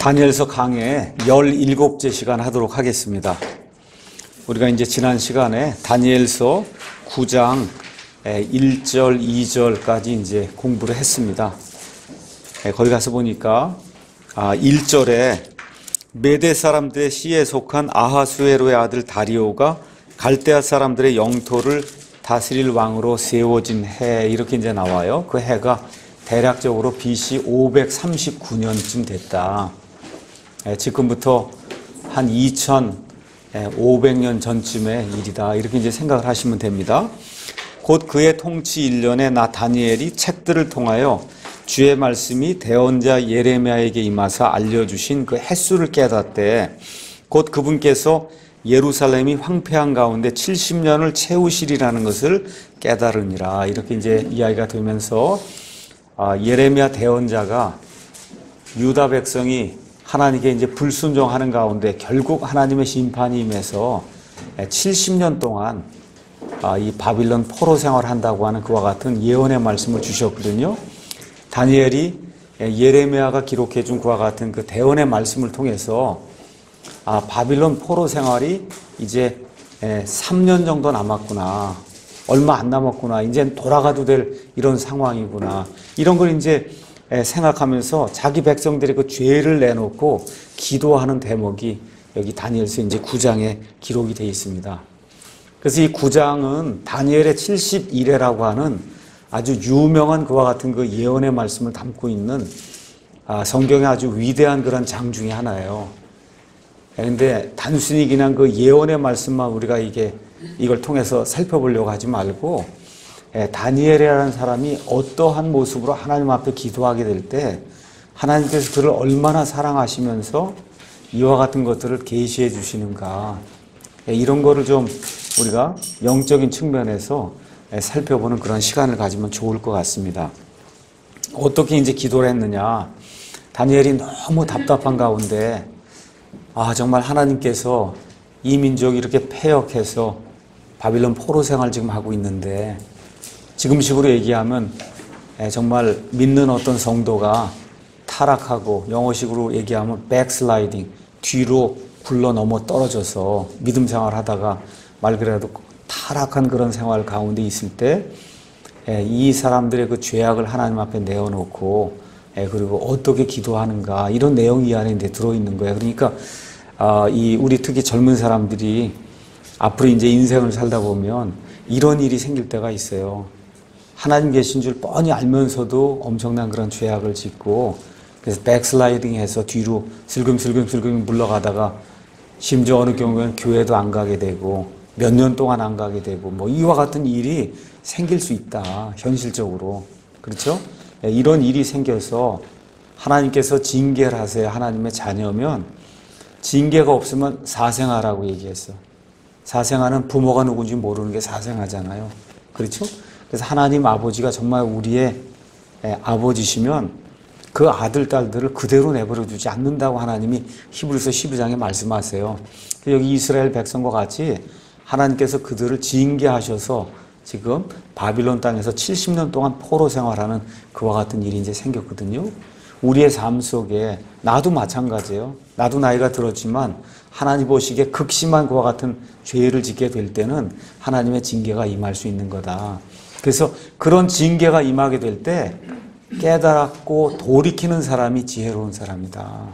다니엘서 강의 17째 시간 하도록 하겠습니다. 우리가 이제 지난 시간에 다니엘서 9장 1절, 2절까지 이제 공부를 했습니다. 거기 가서 보니까 1절에 메대 사람들의 시에 속한 아하수에로의 아들 다리오가 갈대아 사람들의 영토를 다스릴 왕으로 세워진 해, 이렇게 이제 나와요. 그 해가 대략적으로 BC 539년쯤 됐다. 지금부터 한 2500년 전쯤의 일이다, 이렇게 이제 생각을 하시면 됩니다. 곧 그의 통치 1년에 나 다니엘이 책들을 통하여 주의 말씀이 대언자 예레미야에게 임하사 알려주신 그 횟수를 깨닫되 곧 그분께서 예루살렘이 황폐한 가운데 70년을 채우시리라는 것을 깨달으니라, 이렇게 이제 이야기가 되면서 예레미야 대언자가 유다 백성이 하나님께 이제 불순종하는 가운데 결국 하나님의 심판이 임해서 70년 동안 이 바빌론 포로 생활한다고 하는 그와 같은 예언의 말씀을 주셨거든요. 다니엘이 예레미야가 기록해 준 그와 같은 그 대언의 말씀을 통해서 바빌론 포로 생활이 이제 3년 정도 남았구나, 얼마 안 남았구나, 이제 돌아가도 될 이런 상황이구나, 이런 걸 이제 생각하면서 자기 백성들의 그 죄를 내놓고 기도하는 대목이 여기 다니엘서 이제 9장에 기록이 되어 있습니다. 그래서 이 9장은 다니엘의 70일해라고 하는 아주 유명한 그와 같은 그 예언의 말씀을 담고 있는 성경의 아주 위대한 그런 장 중에 하나예요. 그런데 단순히 그냥 그 예언의 말씀만 우리가 이걸 통해서 살펴보려고 하지 말고 다니엘이라는 사람이 어떠한 모습으로 하나님 앞에 기도하게 될 때 하나님께서 그를 얼마나 사랑하시면서 이와 같은 것들을 계시해 주시는가, 이런 거를 좀 우리가 영적인 측면에서 살펴보는 그런 시간을 가지면 좋을 것 같습니다. 어떻게 이제 기도를 했느냐, 다니엘이 너무 답답한 가운데 정말 하나님께서 이 민족이 이렇게 패역해서 바빌론 포로 생활 지금 하고 있는데, 지금식으로 얘기하면 정말 믿는 어떤 성도가 타락하고, 영어식으로 얘기하면 backsliding, 뒤로 굴러 넘어 떨어져서 믿음 생활 하다가 말 그대로 타락한 그런 생활 가운데 있을 때 이 사람들의 그 죄악을 하나님 앞에 내어놓고 그리고 어떻게 기도하는가, 이런 내용이 이 안에 들어있는 거예요. 그러니까 우리 특히 젊은 사람들이 앞으로 이제 인생을 살다 보면 이런 일이 생길 때가 있어요. 하나님 계신 줄 뻔히 알면서도 엄청난 그런 죄악을 짓고, 그래서 백슬라이딩 해서 뒤로 슬금슬금 물러가다가 심지어 어느 경우에는 교회도 안 가게 되고 몇 년 동안 안 가게 되고, 뭐 이와 같은 일이 생길 수 있다, 현실적으로. 그렇죠? 이런 일이 생겨서 하나님께서 징계를 하세요. 하나님의 자녀면 징계가 없으면 사생아라고 얘기했어. 사생아는 부모가 누군지 모르는 게 사생아잖아요. 그렇죠? 그래서 하나님 아버지가 정말 우리의 아버지시면 그 아들, 딸들을 그대로 내버려 두지 않는다고 하나님이 히브리서 12장에 말씀하세요. 여기 이스라엘 백성과 같이 하나님께서 그들을 징계하셔서 지금 바빌론 땅에서 70년 동안 포로 생활하는 그와 같은 일이 이제 생겼거든요. 우리의 삶 속에 나도 마찬가지예요. 나도 나이가 들었지만 하나님 보시기에 극심한 그와 같은 죄를 짓게 될 때는 하나님의 징계가 임할 수 있는 거다. 그래서 그런 징계가 임하게 될 때 깨달았고 돌이키는 사람이 지혜로운 사람이다.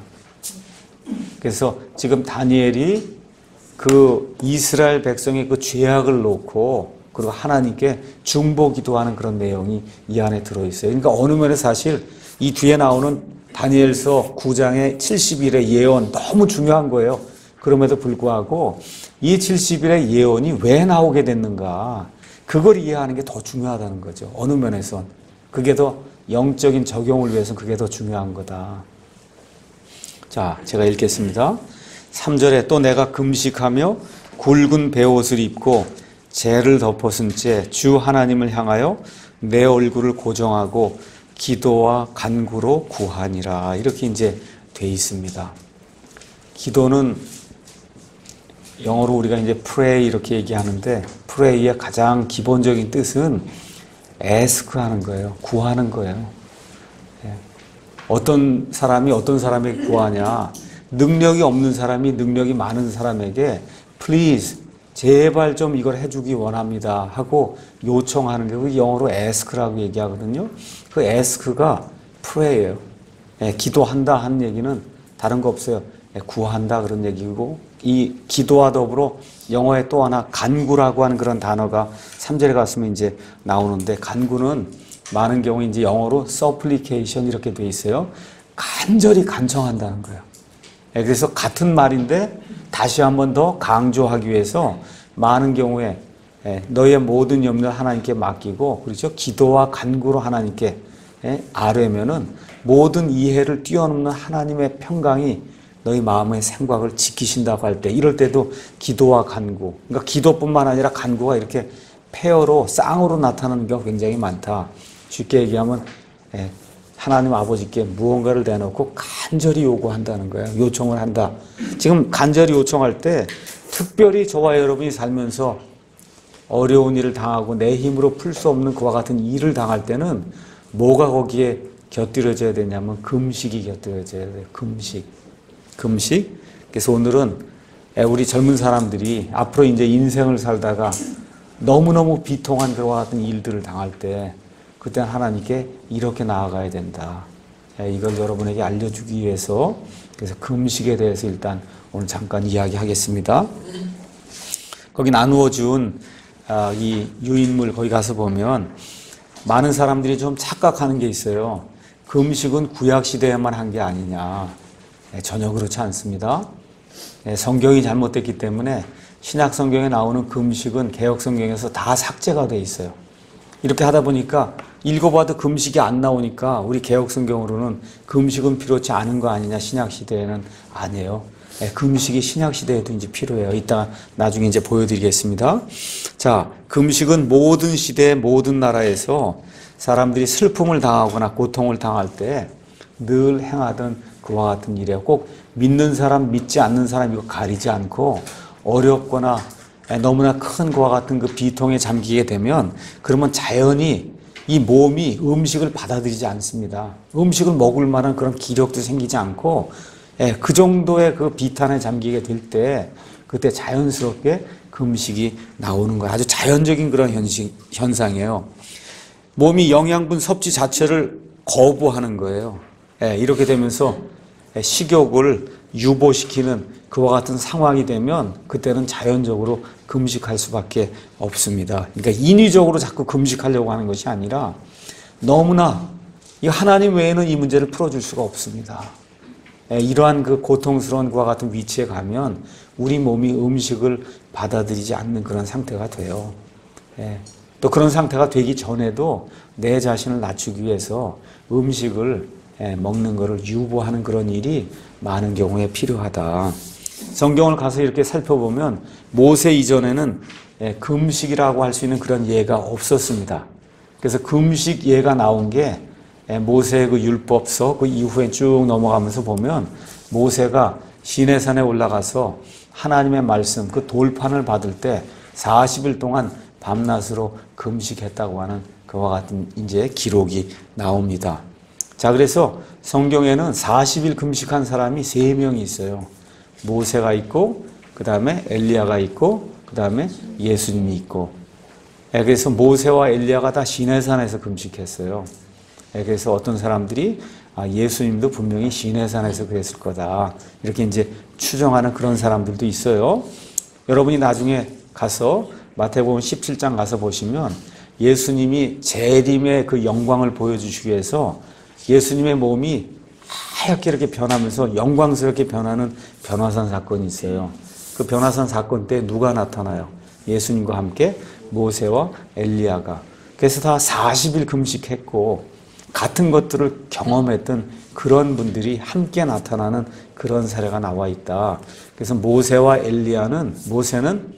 그래서 지금 다니엘이 그 이스라엘 백성의 그 죄악을 놓고 그리고 하나님께 중보 기도하는 그런 내용이 이 안에 들어있어요. 그러니까 어느 면에 사실 이 뒤에 나오는 다니엘서 9장의 70일의 예언 너무 중요한 거예요. 그럼에도 불구하고 이 70일의 예언이 왜 나오게 됐는가, 그걸 이해하는 게 더 중요하다는 거죠. 어느 면에선 그게 더 영적인 적용을 위해서 그게 더 중요한 거다. 자, 제가 읽겠습니다. 3절에 또 내가 금식하며 굵은 베옷을 입고 재를 덮어쓴 채 주 하나님을 향하여 내 얼굴을 고정하고 기도와 간구로 구하니라, 이렇게 이제 돼 있습니다. 기도는 영어로 우리가 이제 pray 이렇게 얘기하는데, pray의 가장 기본적인 뜻은 ask 하는 거예요. 구하는 거예요. 어떤 사람이 어떤 사람에게 구하냐? 능력이 없는 사람이 능력이 많은 사람에게 please 제발 좀 이걸 해주기 원합니다 하고 요청하는 게 그 영어로 ask라고 얘기하거든요. 그 ask가 pray예요. 기도한다 하는 얘기는 다른 거 없어요. 구한다 그런 얘기고, 이 기도와 더불어 영어에 또 하나 간구라고 하는 그런 단어가 3절에 갔으면 이제 나오는데, 간구는 많은 경우 이제 영어로 supplication 이렇게 돼 있어요. 간절히 간청한다는 거예요. 그래서 같은 말인데 다시 한 번 더 강조하기 위해서 많은 경우에 너의 모든 염려를 하나님께 맡기고, 그렇죠? 기도와 간구로 하나님께 아뢰면은 모든 이해를 뛰어넘는 하나님의 평강이 너희 마음의 생각을 지키신다고 할 때, 이럴 때도 기도와 간구, 그러니까 기도뿐만 아니라 간구가 이렇게 페어로 쌍으로 나타나는 경우가 굉장히 많다. 쉽게 얘기하면 하나님 아버지께 무언가를 대놓고 간절히 요구한다는 거예요. 요청을 한다. 지금 간절히 요청할 때 특별히 저와 여러분이 살면서 어려운 일을 당하고 내 힘으로 풀 수 없는 그와 같은 일을 당할 때는 뭐가 거기에 곁들여져야 되냐면 금식이 곁들여져야 돼요. 금식. 그래서 오늘은 우리 젊은 사람들이 앞으로 이제 인생을 살다가 너무너무 비통한 그와 같은 일들을 당할 때, 그때는 하나님께 이렇게 나아가야 된다. 이걸 여러분에게 알려주기 위해서, 그래서 금식에 대해서 일단 오늘 잠깐 이야기하겠습니다. 거기 나누어준 이 유인물 거기 가서 보면 많은 사람들이 좀 착각하는 게 있어요. 금식은 구약시대에만 한 게 아니냐. 전혀 그렇지 않습니다. 성경이 잘못됐기 때문에 신약 성경에 나오는 금식은 개혁 성경에서 다 삭제가 돼 있어요. 이렇게 하다 보니까 읽어봐도 금식이 안 나오니까 우리 개혁 성경으로는 금식은 필요치 않은 거 아니냐, 신약 시대에는 아니에요. 금식이 신약 시대에도 이제 필요해요. 이따 나중에 이제 보여드리겠습니다. 자, 금식은 모든 시대, 모든 나라에서 사람들이 슬픔을 당하거나 고통을 당할 때 늘 행하던 그와 같은 일이에요. 꼭 믿는 사람, 믿지 않는 사람 이거 가리지 않고, 어렵거나 너무나 큰 그와 같은 그 비통에 잠기게 되면, 그러면 자연히 이 몸이 음식을 받아들이지 않습니다. 음식을 먹을 만한 그런 기력도 생기지 않고, 그 정도의 그 비탄에 잠기게 될 때, 그때 자연스럽게 금식이 나오는 거예요. 아주 자연적인 그런 현상이에요. 몸이 영양분 섭취 자체를 거부하는 거예요. 이렇게 되면서 식욕을 유보시키는 그와 같은 상황이 되면 그때는 자연적으로 금식할 수밖에 없습니다. 그러니까 인위적으로 자꾸 금식하려고 하는 것이 아니라, 너무나 이 하나님 외에는 이 문제를 풀어줄 수가 없습니다. 이러한 그 고통스러운 그와 같은 위치에 가면 우리 몸이 음식을 받아들이지 않는 그런 상태가 돼요. 또 그런 상태가 되기 전에도 내 자신을 낮추기 위해서 음식을 먹는 것을 유보하는 그런 일이 많은 경우에 필요하다. 성경을 가서 이렇게 살펴보면 모세 이전에는 금식이라고 할 수 있는 그런 예가 없었습니다. 그래서 금식 예가 나온 게 모세의 그 율법서 그 이후에 쭉 넘어가면서 보면, 모세가 시내산에 올라가서 하나님의 말씀 그 돌판을 받을 때 40일 동안 밤낮으로 금식했다고 하는 그와 같은 이제 기록이 나옵니다. 자, 그래서 성경에는 40일 금식한 사람이 3명이 있어요. 모세가 있고, 그 다음에 엘리야가 있고, 그 다음에 예수님이 있고. 그래서 모세와 엘리야가 다 시내산에서 금식했어요. 그래서 어떤 사람들이 예수님도 분명히 시내산에서 그랬을 거다, 이렇게 이제 추정하는 그런 사람들도 있어요. 여러분이 나중에 가서 마태복음 17장 가서 보시면 예수님이 재림의 그 영광을 보여주시기 위해서 예수님의 몸이 하얗게 이렇게 변하면서 영광스럽게 변하는 변화산 사건이 있어요. 그 변화산 사건 때 누가 나타나요? 예수님과 함께 모세와 엘리야가. 그래서 다 40일 금식했고 같은 것들을 경험했던 그런 분들이 함께 나타나는 그런 사례가 나와 있다. 그래서 모세와 엘리야는, 모세는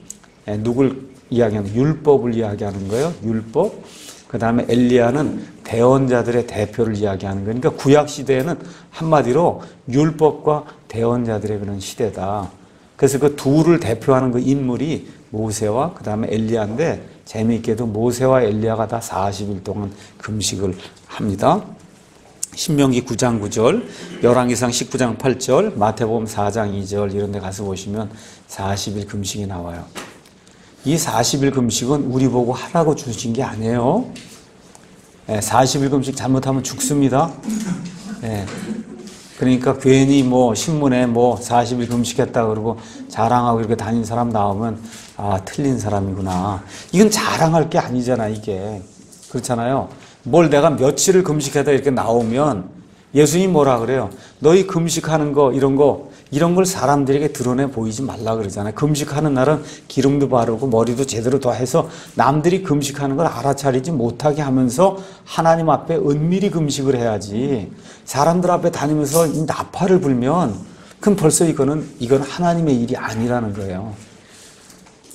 누굴 이야기하는, 율법을 이야기하는 거예요. 율법. 그 다음에 엘리야는 대언자들의 대표를 이야기하는 거예요. 그러니까 구약 시대에는 한마디로 율법과 대언자들의 그런 시대다. 그래서 그 둘을 대표하는 그 인물이 모세와 그 다음에 엘리야인데, 재미있게도 모세와 엘리야가 다 40일 동안 금식을 합니다. 신명기 9장 9절, 열왕기상 19장 8절, 마태복음 4장 2절 이런 데 가서 보시면 40일 금식이 나와요. 이 40일 금식은 우리 보고 하라고 주신 게 아니에요. 40일 금식 잘못하면 죽습니다. 그러니까 괜히 뭐 신문에 뭐 40일 금식했다 그러고 자랑하고 이렇게 다닌 사람 나오면 아, 틀린 사람이구나. 이건 자랑할 게 아니잖아, 이게. 그렇잖아요. 뭘 내가 며칠을 금식하다 이렇게 나오면 예수님 뭐라 그래요? 너희 금식하는 거 이런 걸 사람들에게 드러내 보이지 말라 그러잖아요. 금식하는 날은 기름도 바르고 머리도 제대로 더 해서 남들이 금식하는 걸 알아차리지 못하게 하면서 하나님 앞에 은밀히 금식을 해야지. 사람들 앞에 다니면서 이 나팔을 불면 그럼 벌써 이건 하나님의 일이 아니라는 거예요.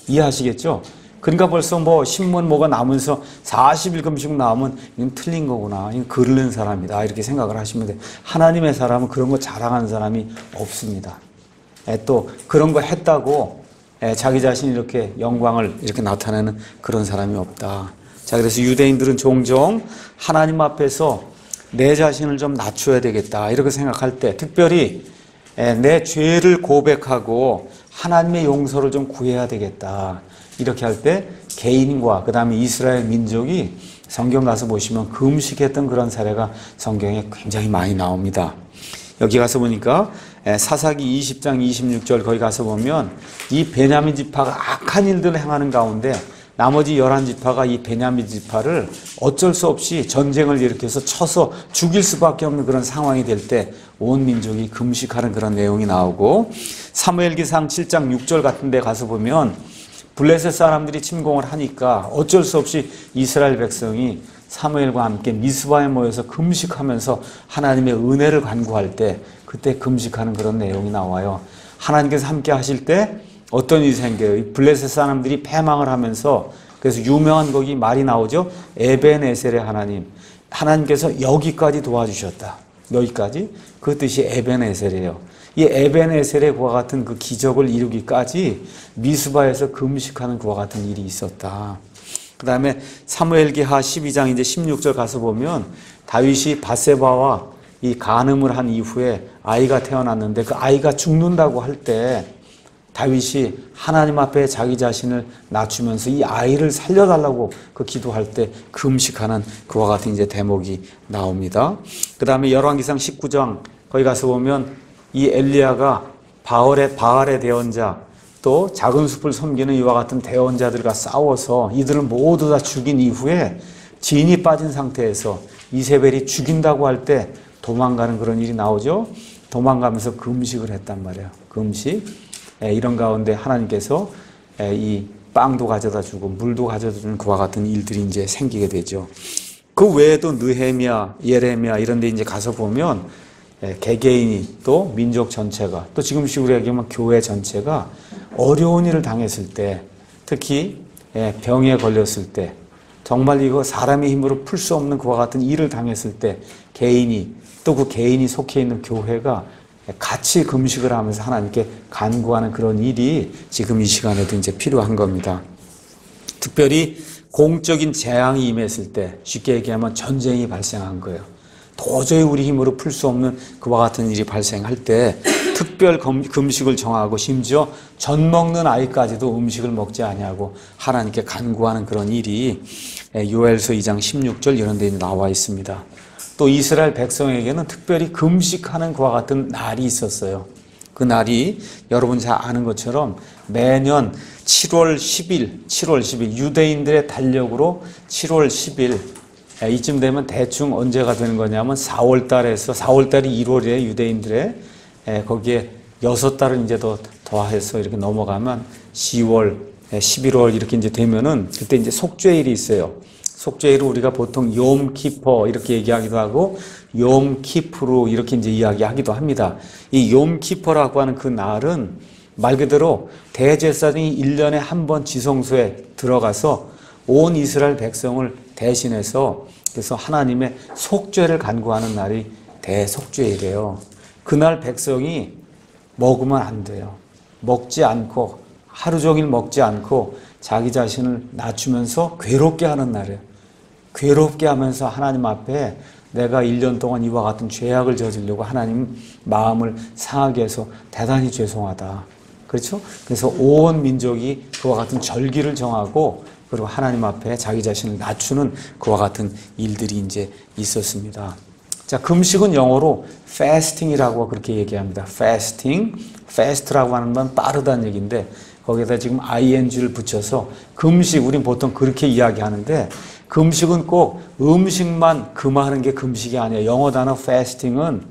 이해하시겠죠? 그러니까 벌써 뭐 신문 뭐가 나오면서 40일 금식 나오면 이건 틀린 거구나. 이건 게으른 사람이다. 이렇게 생각을 하시면 돼요. 하나님의 사람은 그런 거 자랑하는 사람이 없습니다. 또 그런 거 했다고 자기 자신이 이렇게 영광을 이렇게 나타내는 그런 사람이 없다. 자, 그래서 유대인들은 종종 하나님 앞에서 내 자신을 좀 낮춰야 되겠다. 이렇게 생각할 때 특별히 내 죄를 고백하고 하나님의 용서를 좀 구해야 되겠다. 이렇게 할 때 개인과 그 다음에 이스라엘 민족이 성경 가서 보시면 금식했던 그런 사례가 성경에 굉장히 많이 나옵니다. 여기 가서 보니까 사사기 20장 26절 거기 가서 보면 이 베냐민 지파가 악한 일들을 행하는 가운데 나머지 11지파가 이 베냐민 지파를 어쩔 수 없이 전쟁을 일으켜서 쳐서 죽일 수밖에 없는 그런 상황이 될 때 온 민족이 금식하는 그런 내용이 나오고 사무엘기상 7장 6절 같은 데 가서 보면 블레셋 사람들이 침공을 하니까 어쩔 수 없이 이스라엘 백성이 사무엘과 함께 미스바에 모여서 금식하면서 하나님의 은혜를 간구할 때 그때 금식하는 그런 내용이 나와요. 하나님께서 함께 하실 때 어떤 일이 생겨요? 이 블레셋 사람들이 패망을 하면서 그래서 유명한 거기 말이 나오죠. 에벤에셀의 하나님. 하나님께서 여기까지 도와주셨다. 여기까지. 그 뜻이 에벤에셀이에요. 이 에벤에셀의 그와 같은 그 기적을 이루기까지 미스바에서 금식하는 그와 같은 일이 있었다. 그 다음에 사무엘기하 12장 이제 16절 가서 보면 다윗이 바세바와 이 간음을 한 이후에 아이가 태어났는데 그 아이가 죽는다고 할 때 다윗이 하나님 앞에 자기 자신을 낮추면서 이 아이를 살려달라고 그 기도할 때 금식하는 그와 같은 이제 대목이 나옵니다. 그 다음에 열왕기상 19장 거기 가서 보면 이 엘리야가 바알의 대언자 또 작은 숲을 섬기는 이와 같은 대언자들과 싸워서 이들을 모두 다 죽인 이후에 진이 빠진 상태에서 이세벨이 죽인다고 할 때 도망가는 그런 일이 나오죠. 도망가면서 금식을 했단 말이에요. 금식. 이런 가운데 하나님께서 이 빵도 가져다 주고 물도 가져다 주는 그와 같은 일들이 이제 생기게 되죠. 그 외에도 느헤미야, 예레미야 이런 데 이제 가서 보면 개개인이 또 민족 전체가 또 지금식으로 얘기하면 교회 전체가 어려운 일을 당했을 때 특히 병에 걸렸을 때 정말 이거 사람의 힘으로 풀 수 없는 그와 같은 일을 당했을 때 개인이 또 그 개인이 속해 있는 교회가 같이 금식을 하면서 하나님께 간구하는 그런 일이 지금 이 시간에도 이제 필요한 겁니다. 특별히 공적인 재앙이 임했을 때 쉽게 얘기하면 전쟁이 발생한 거예요. 도저히 우리 힘으로 풀 수 없는 그와 같은 일이 발생할 때 특별 금식을 정하고 심지어 젖 먹는 아이까지도 음식을 먹지 아니하고 하나님께 간구하는 그런 일이 요엘서 2장 16절 이런 데 나와 있습니다. 또 이스라엘 백성에게는 특별히 금식하는 그와 같은 날이 있었어요. 그 날이 여러분 잘 아는 것처럼 매년 7월 10일 유대인들의 달력으로 7월 10일 이쯤 되면 대충 언제가 되는 거냐면 4월달이 1월이에요. 유대인들의 거기에 6달을 이제 더해서 이렇게 넘어가면 10월, 11월 이렇게 이제 되면은 그때 이제 속죄일이 있어요. 속죄일을 우리가 보통 욤키퍼 이렇게 얘기하기도 하고 욤키프루 이렇게 이제 이야기하기도 합니다. 이 욤키퍼라고 하는 그 날은 말 그대로 대제사장이 1년에 한 번 지성소에 들어가서 온 이스라엘 백성을 대신해서 그래서 하나님의 속죄를 간구하는 날이 대속죄일이에요. 그날 백성이 먹으면 안 돼요. 먹지 않고 하루 종일 먹지 않고 자기 자신을 낮추면서 괴롭게 하는 날이에요. 괴롭게 하면서 하나님 앞에 내가 1년 동안 이와 같은 죄악을 저지르려고 하나님 마음을 상하게 해서 대단히 죄송하다. 그렇죠? 그래서 온 민족이 그와 같은 절기를 정하고 그리고 하나님 앞에 자기 자신을 낮추는 그와 같은 일들이 이제 있었습니다. 자, 금식은 영어로 fasting이라고 그렇게 얘기합니다. fasting, fast라고 하는 건 빠르다는 얘기인데 거기에다 지금 ing를 붙여서 금식, 우린 보통 그렇게 이야기하는데 금식은 꼭 음식만 금하는 게 금식이 아니에요. 영어 단어 fasting은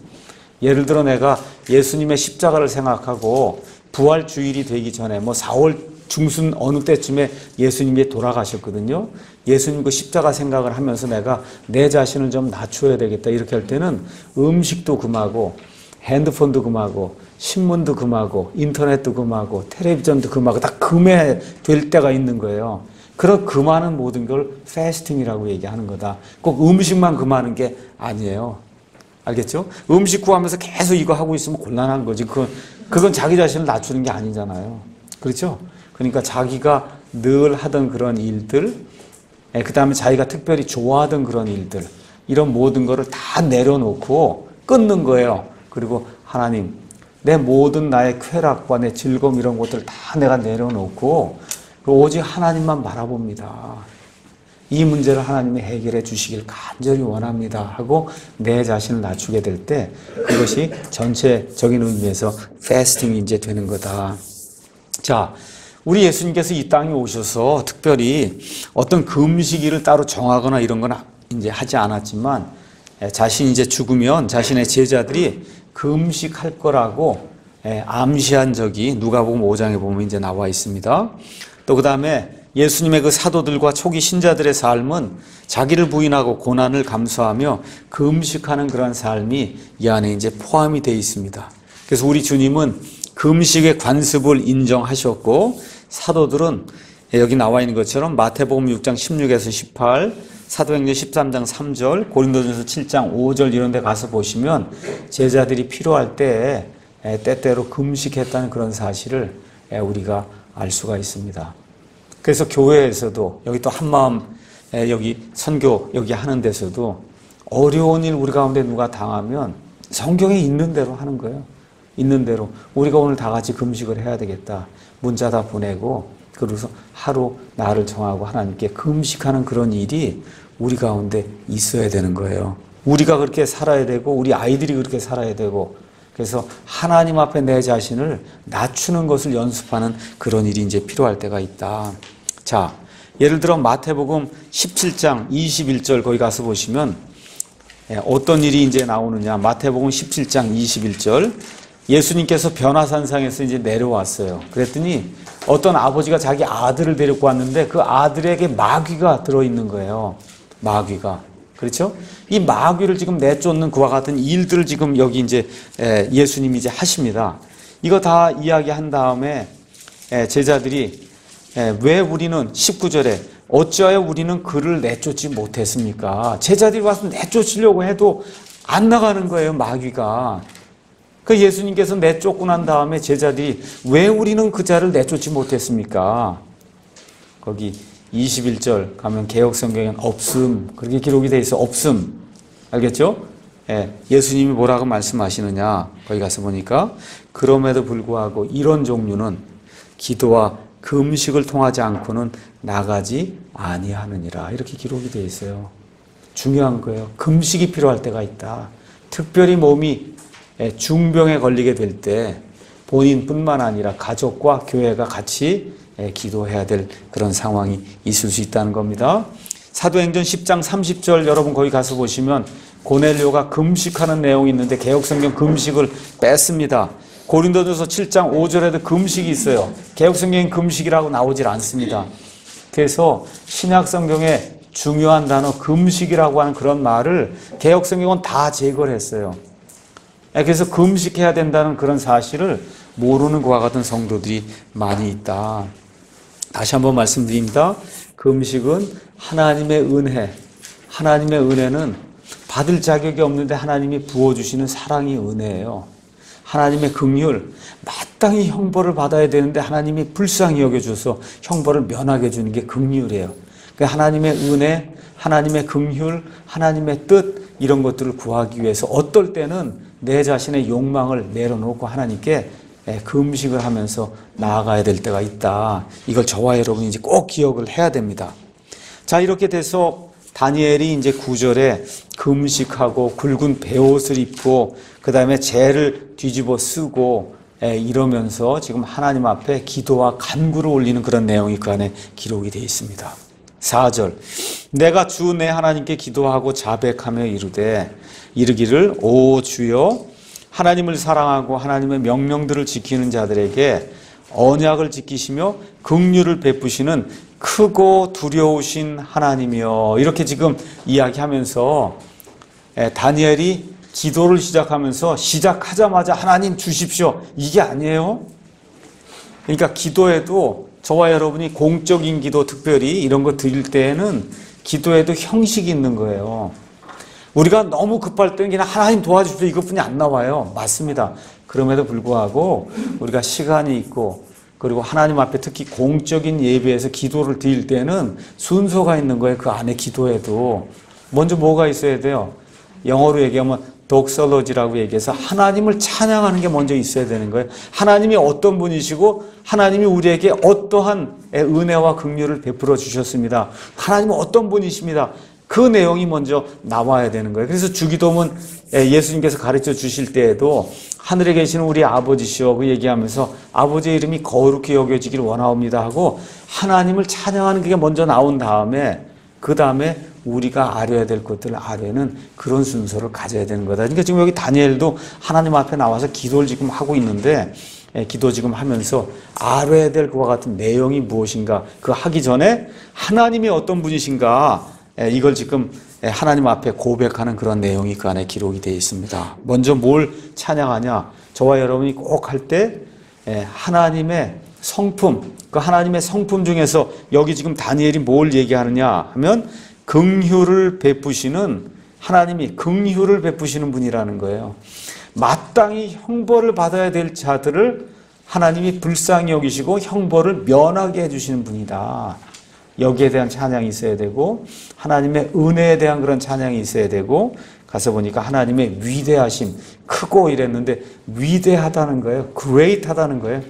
예를 들어 내가 예수님의 십자가를 생각하고 부활 주일이 되기 전에 뭐 4월 중순 어느 때쯤에 예수님이 돌아가셨거든요. 예수님 그 십자가 생각을 하면서 내가 내 자신을 좀 낮춰야 되겠다 이렇게 할 때는 음식도 금하고 핸드폰도 금하고 신문도 금하고 인터넷도 금하고 텔레비전도 금하고 다 금해야 될 때가 있는 거예요. 그런 금하는 모든 걸 패스팅이라고 얘기하는 거다. 꼭 음식만 금하는 게 아니에요. 알겠죠? 음식 구하면서 계속 이거 하고 있으면 곤란한 거지. 그건 자기 자신을 낮추는 게 아니잖아요. 그렇죠? 그러니까 자기가 늘 하던 그런 일들, 그 다음에 자기가 특별히 좋아하던 그런 일들, 이런 모든 거를 다 내려놓고 끊는 거예요. 그리고 하나님, 내 모든 나의 쾌락과 내 즐거움 이런 것들 다 내가 내려놓고 오직 하나님만 바라봅니다. 이 문제를 하나님이 해결해 주시길 간절히 원합니다 하고 내 자신을 낮추게 될 때 그것이 전체적인 의미에서 패스팅이 이제 되는 거다. 자, 우리 예수님께서 이 땅에 오셔서 특별히 어떤 금식일을 따로 정하거나 이런 건 이제 하지 않았지만 자신이 이제 죽으면 자신의 제자들이 금식할 거라고 암시한 적이 누가복음 5장에 보면 이제 나와 있습니다. 또 그 다음에 예수님의 그 사도들과 초기 신자들의 삶은 자기를 부인하고 고난을 감수하며 금식하는 그런 삶이 이 안에 이제 포함이 되어 있습니다. 그래서 우리 주님은 금식의 관습을 인정하셨고 사도들은 여기 나와 있는 것처럼 마태복음 6장 16에서 18, 사도행전 13장 3절, 고린도전서 7장 5절 이런 데 가서 보시면 제자들이 필요할 때 때때로 금식했다는 그런 사실을 우리가 알 수가 있습니다. 그래서 교회에서도 여기 또 한마음 여기 선교 여기 하는 데서도 어려운 일 우리 가운데 누가 당하면 성경에 있는 대로 하는 거예요. 있는 대로 우리가 오늘 다 같이 금식을 해야 되겠다. 문자 다 보내고 그러고서 하루 날을 정하고 하나님께 금식하는 그런 일이 우리 가운데 있어야 되는 거예요. 우리가 그렇게 살아야 되고 우리 아이들이 그렇게 살아야 되고 그래서 하나님 앞에 내 자신을 낮추는 것을 연습하는 그런 일이 이제 필요할 때가 있다. 자, 예를 들어 마태복음 17장 21절 거기 가서 보시면 어떤 일이 이제 나오느냐. 마태복음 17장 21절 예수님께서 변화산상에서 이제 내려왔어요. 그랬더니 어떤 아버지가 자기 아들을 데리고 왔는데 그 아들에게 마귀가 들어있는 거예요. 마귀가. 그렇죠? 이 마귀를 지금 내쫓는 그와 같은 일들을 지금 여기 이제 예수님이 이제 하십니다. 이거 다 이야기한 다음에 제자들이 왜 우리는 19절에 어찌하여 우리는 그를 내쫓지 못했습니까? 제자들이 와서 내쫓으려고 해도 안 나가는 거예요, 마귀가. 그 예수님께서 내쫓고 난 다음에 제자들이 왜 우리는 그 자를 내쫓지 못했습니까? 거기 21절 가면 개역성경에는 없음 그렇게 기록이 돼 있어. 없음. 알겠죠? 예수님이 뭐라고 말씀하시느냐 거기 가서 보니까 그럼에도 불구하고 이런 종류는 기도와 금식을 통하지 않고는 나가지 아니하느니라 이렇게 기록이 돼 있어요. 중요한 거예요. 금식이 필요할 때가 있다. 특별히 몸이 중병에 걸리게 될 때 본인뿐만 아니라 가족과 교회가 같이 기도해야 될 그런 상황이 있을 수 있다는 겁니다. 사도행전 10장 30절 여러분 거기 가서 보시면 고넬료가 금식하는 내용이 있는데 개역성경 금식을 뺐습니다. 고린도전서 7장 5절에도 금식이 있어요. 개역성경엔 금식이라고 나오질 않습니다. 그래서 신약성경에 중요한 단어 금식이라고 하는 그런 말을 개역성경은 다 제거를 했어요. 그래서 금식해야 된다는 그런 사실을 모르는 그와 같은 성도들이 많이 있다. 다시 한번 말씀드립니다. 금식은 하나님의 은혜, 하나님의 은혜는 받을 자격이 없는데 하나님이 부어주시는 사랑이 은혜예요. 하나님의 긍휼, 마땅히 형벌을 받아야 되는데 하나님이 불쌍히 여겨줘서 형벌을 면하게 해주는 게 긍휼이에요. 그러니까 하나님의 은혜, 하나님의 긍휼, 하나님의 뜻 이런 것들을 구하기 위해서 어떨 때는 내 자신의 욕망을 내려놓고 하나님께 금식을 하면서 나아가야 될 때가 있다. 이걸 저와 여러분이 이제 꼭 기억을 해야 됩니다. 자, 이렇게 돼서 다니엘이 이제 9절에 금식하고 굵은 베옷을 입고 그 다음에 재를 뒤집어 쓰고 이러면서 지금 하나님 앞에 기도와 간구를 올리는 그런 내용이 그 안에 기록이 되어 있습니다. 4절, 내가 주 내 하나님께 기도하고 자백하며 이르기를 오 주여, 하나님을 사랑하고 하나님의 명령들을 지키는 자들에게 언약을 지키시며 긍휼을 베푸시는 크고 두려우신 하나님이여. 이렇게 지금 이야기하면서 다니엘이 기도를 시작하면서 시작하자마자 하나님 주십시오, 이게 아니에요. 그러니까 기도에도 저와 여러분이 공적인 기도, 특별히 이런 거 드릴 때에는 기도에도 형식이 있는 거예요. 우리가 너무 급할 때는 그냥 하나님 도와주십시오 이것뿐이 안 나와요. 맞습니다. 그럼에도 불구하고 우리가 시간이 있고 그리고 하나님 앞에 특히 공적인 예배에서 기도를 드릴 때는 순서가 있는 거예요. 그 안에 기도에도 먼저 뭐가 있어야 돼요? 영어로 얘기하면 독설로지라고 얘기해서 하나님을 찬양하는 게 먼저 있어야 되는 거예요. 하나님이 어떤 분이시고 하나님이 우리에게 어떠한 은혜와 긍휼을 베풀어 주셨습니다. 하나님은 어떤 분이십니다. 그 내용이 먼저 나와야 되는 거예요. 그래서 주기도문 예수님께서 가르쳐 주실 때에도 하늘에 계시는 우리 아버지시여 그 얘기하면서 아버지의 이름이 거룩히 여겨지길 원하옵니다 하고 하나님을 찬양하는 게 먼저 나온 다음에 그 다음에 우리가 알아야 될 것들을 알아야는 그런 순서를 가져야 되는 거다. 그러니까 지금 여기 다니엘도 하나님 앞에 나와서 기도를 지금 하고 있는데 기도 지금 하면서 알아야 될 그와 같은 내용이 무엇인가 그 하기 전에 하나님이 어떤 분이신가 이걸 지금 하나님 앞에 고백하는 그런 내용이 그 안에 기록이 되어 있습니다. 먼저 뭘 찬양하냐? 저와 여러분이 꼭 할 때 하나님의 성품, 그 하나님의 성품 중에서 여기 지금 다니엘이 뭘 얘기하느냐 하면 긍휼을 베푸시는 하나님이 긍휼을 베푸시는 분이라는 거예요. 마땅히 형벌을 받아야 될 자들을 하나님이 불쌍히 여기시고 형벌을 면하게 해주시는 분이다. 여기에 대한 찬양이 있어야 되고 하나님의 은혜에 대한 그런 찬양이 있어야 되고 가서 보니까 하나님의 위대하심, 크고 이랬는데 위대하다는 거예요. great하다는 거예요.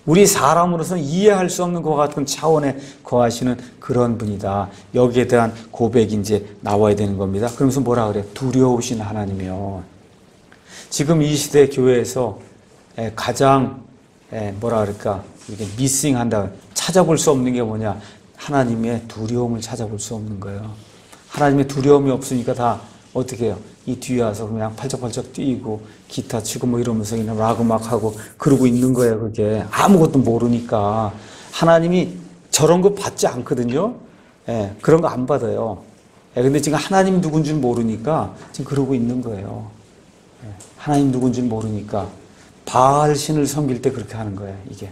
우리 사람으로서는 이해할 수 없는 것 같은 차원에 거하시는 그런 분이다. 여기에 대한 고백이 이제 나와야 되는 겁니다. 그러면서 뭐라 그래요? 두려우신 하나님이요. 지금 이 시대 교회에서 가장 뭐라 그럴까? 이렇게 미싱한다. 찾아볼 수 없는 게 뭐냐? 하나님의 두려움을 찾아볼 수 없는 거예요. 하나님의 두려움이 없으니까 다 어떻게 해요? 이 뒤에 와서 그냥 팔짝팔짝 뛰고 기타 치고 뭐 이러면서 그냥 락 음악하고 그러고 있는 거예요. 그게 아무것도 모르니까. 하나님이 저런 거 받지 않거든요. 그런 거 안 받아요. 근데 지금 하나님 누군지 모르니까 지금 그러고 있는 거예요. 하나님 누군지 모르니까 바알 신을 섬길 때 그렇게 하는 거예요. 이게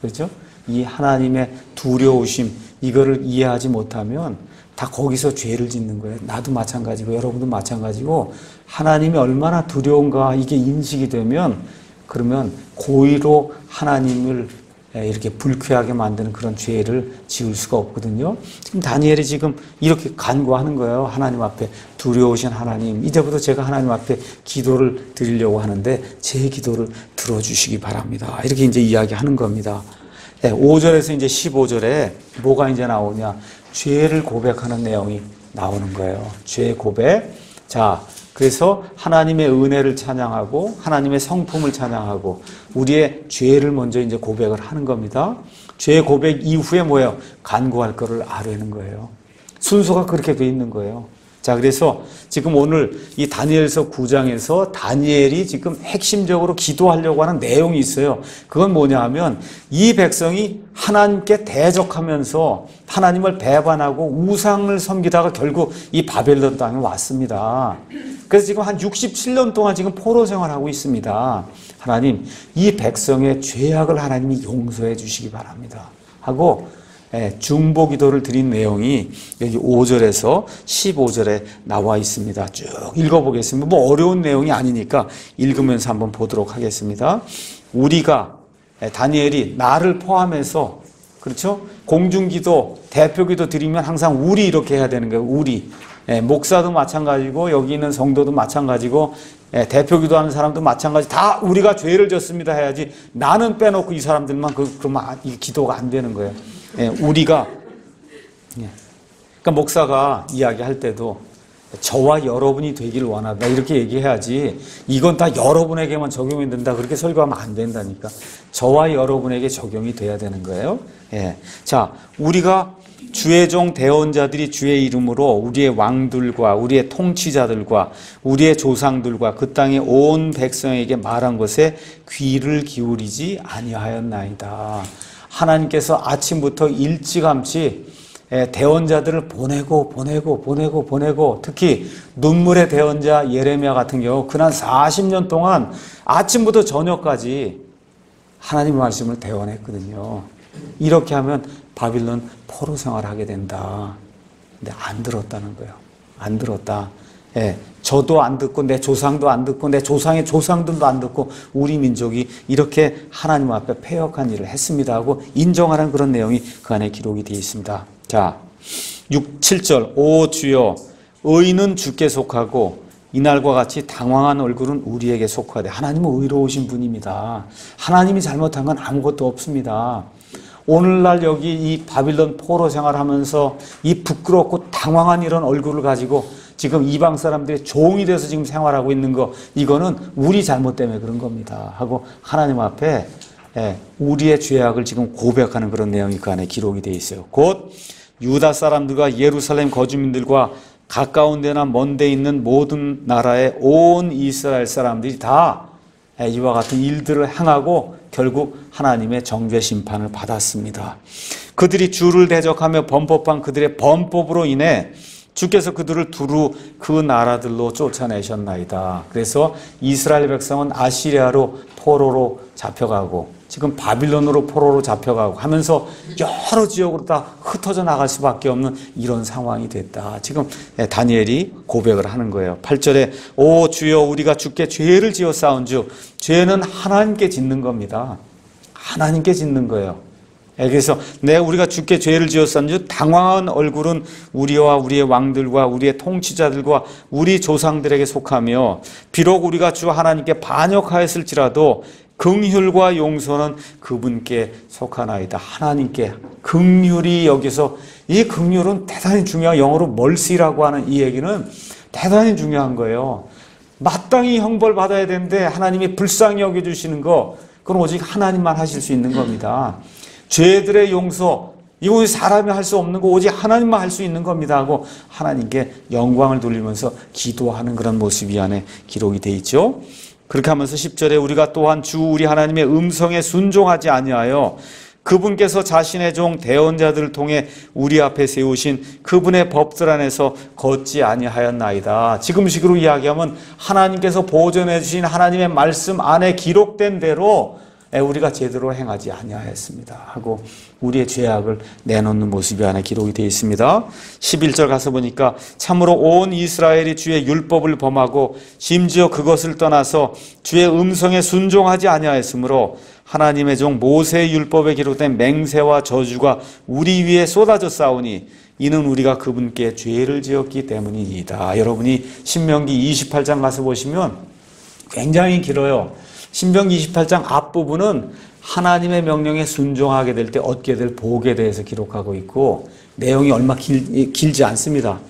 그렇죠? 이 하나님의 두려우심 이거를 이해하지 못하면 다 거기서 죄를 짓는 거예요. 나도 마찬가지고 여러분도 마찬가지고 하나님이 얼마나 두려운가 이게 인식이 되면 그러면 고의로 하나님을 이렇게 불쾌하게 만드는 그런 죄를 지을 수가 없거든요. 지금 다니엘이 지금 이렇게 간구하는 거예요. 하나님 앞에 두려우신 하나님 이제부터 제가 하나님 앞에 기도를 드리려고 하는데 제 기도를 들어주시기 바랍니다. 이렇게 이제 이야기하는 겁니다. 5절에서 이제 15절에 뭐가 이제 나오냐? 죄를 고백하는 내용이 나오는 거예요. 죄 고백. 자, 그래서 하나님의 은혜를 찬양하고 하나님의 성품을 찬양하고 우리의 죄를 먼저 이제 고백을 하는 겁니다. 죄 고백 이후에 뭐예요? 간구할 거를 아뢰는 거예요. 순서가 그렇게 돼 있는 거예요. 자, 그래서 지금 오늘 이 다니엘서 9장에서 다니엘이 지금 핵심적으로 기도하려고 하는 내용이 있어요. 그건 뭐냐 하면 이 백성이 하나님께 대적하면서 하나님을 배반하고 우상을 섬기다가 결국 이 바벨론 땅에 왔습니다. 그래서 지금 한 67년 동안 지금 포로 생활하고 있습니다. 하나님, 이 백성의 죄악을 하나님이 용서해 주시기 바랍니다. 하고 중보 기도를 드린 내용이 여기 5절에서 15절에 나와 있습니다. 쭉 읽어보겠습니다. 뭐 어려운 내용이 아니니까 읽으면서 한번 보도록 하겠습니다. 우리가 다니엘이 나를 포함해서 그렇죠? 공중기도, 대표기도 드리면 항상 우리 이렇게 해야 되는 거예요. 우리. 목사도 마찬가지고 여기 있는 성도도 마찬가지고 대표기도 하는 사람도 마찬가지. 다 우리가 죄를 졌습니다 해야지 나는 빼놓고 이 사람들만 그러면 이 기도가 안 되는 거예요. 우리가. 그러니까 목사가 이야기할 때도 저와 여러분이 되기를 원한다 이렇게 얘기해야지 이건 다 여러분에게만 적용이 된다 그렇게 설교하면 안 된다니까. 저와 여러분에게 적용이 돼야 되는 거예요. 자, 우리가 주의 종 대언자들이 주의 이름으로 우리의 왕들과 우리의 통치자들과 우리의 조상들과 그 땅의 온 백성에게 말한 것에 귀를 기울이지 아니하였나이다. 하나님께서 아침부터 일찌감치 대언자들을 보내고 특히 눈물의 대언자 예레미야 같은 경우 그날 40년 동안 아침부터 저녁까지 하나님의 말씀을 대언했거든요. 이렇게 하면 바빌론 포로 생활하게 된다. 근데 안 들었다는 거예요. 안 들었다. 저도 안 듣고 내 조상도 안 듣고 내 조상의 조상들도 안 듣고 우리 민족이 이렇게 하나님 앞에 패역한 일을 했습니다 하고 인정하는 그런 내용이 그 안에 기록이 되어 있습니다. 자, 7절 오 주여 의인은 주께 속하고 이날과 같이 당황한 얼굴은 우리에게 속하되. 하나님은 의로우신 분입니다. 하나님이 잘못한 건 아무것도 없습니다. 오늘날 여기 이 바빌론 포로 생활하면서 이 부끄럽고 당황한 이런 얼굴을 가지고 지금 이방 사람들의 종이 돼서 지금 생활하고 있는 거 이거는 우리 잘못 때문에 그런 겁니다 하고 하나님 앞에 우리의 죄악을 지금 고백하는 그런 내용이 그 안에 기록이 되어 있어요. 곧 유다 사람들과 예루살렘 거주민들과 가까운 데나 먼 데 있는 모든 나라의 온 이스라엘 사람들이 다 이와 같은 일들을 행하고 결국 하나님의 정죄 심판을 받았습니다. 그들이 주를 대적하며 범법한 그들의 범법으로 인해 주께서 그들을 두루 그 나라들로 쫓아내셨나이다. 그래서 이스라엘 백성은 아시리아로 포로로 잡혀가고 지금 바빌론으로 포로로 잡혀가고 하면서 여러 지역으로 다 흩어져 나갈 수밖에 없는 이런 상황이 됐다. 지금 다니엘이 고백을 하는 거예요. 8절에 오 주여 우리가 주께 죄를 지었사온즉 죄는 하나님께 짓는 겁니다. 하나님께 짓는 거예요. 그래서 우리가 주께 죄를 지었사온즉 당황한 얼굴은 우리와 우리의 왕들과 우리의 통치자들과 우리 조상들에게 속하며 비록 우리가 주 하나님께 반역하였을지라도 긍휼과 용서는 그분께 속하나이다. 하나님께 긍휼이 여기서 이 긍휼은 대단히 중요한 영어로 mercy라고 하는 이 얘기는 대단히 중요한 거예요. 마땅히 형벌 받아야 되는데 하나님이 불쌍히 여겨주시는 거 그건 오직 하나님만 하실 수 있는 겁니다. 죄들의 용서 이건 사람이 할 수 없는 거 오직 하나님만 할 수 있는 겁니다 하고 하나님께 영광을 돌리면서 기도하는 그런 모습이 안에 기록이 되어 있죠. 그렇게 하면서 10절에 우리가 또한 주 우리 하나님의 음성에 순종하지 아니하여 그분께서 자신의 종 대언자들을 통해 우리 앞에 세우신 그분의 법들 안에서 걷지 아니하였나이다. 지금식으로 이야기하면 하나님께서 보존해 주신 하나님의 말씀 안에 기록된 대로 우리가 제대로 행하지 아니하였습니다 하고 우리의 죄악을 내놓는 모습이 안에 기록이 되어 있습니다. 11절 가서 보니까 참으로 온 이스라엘이 주의 율법을 범하고 심지어 그것을 떠나서 주의 음성에 순종하지 아니하였으므로 하나님의 종 모세의 율법에 기록된 맹세와 저주가 우리 위에 쏟아졌사오니 이는 우리가 그분께 죄를 지었기 때문이니이다. 여러분이 신명기 28장 가서 보시면 굉장히 길어요. 신명기 28장 앞부분은 하나님의 명령에 순종하게 될 때 얻게 될 복에 대해서 기록하고 있고 내용이 얼마 길지 않습니다.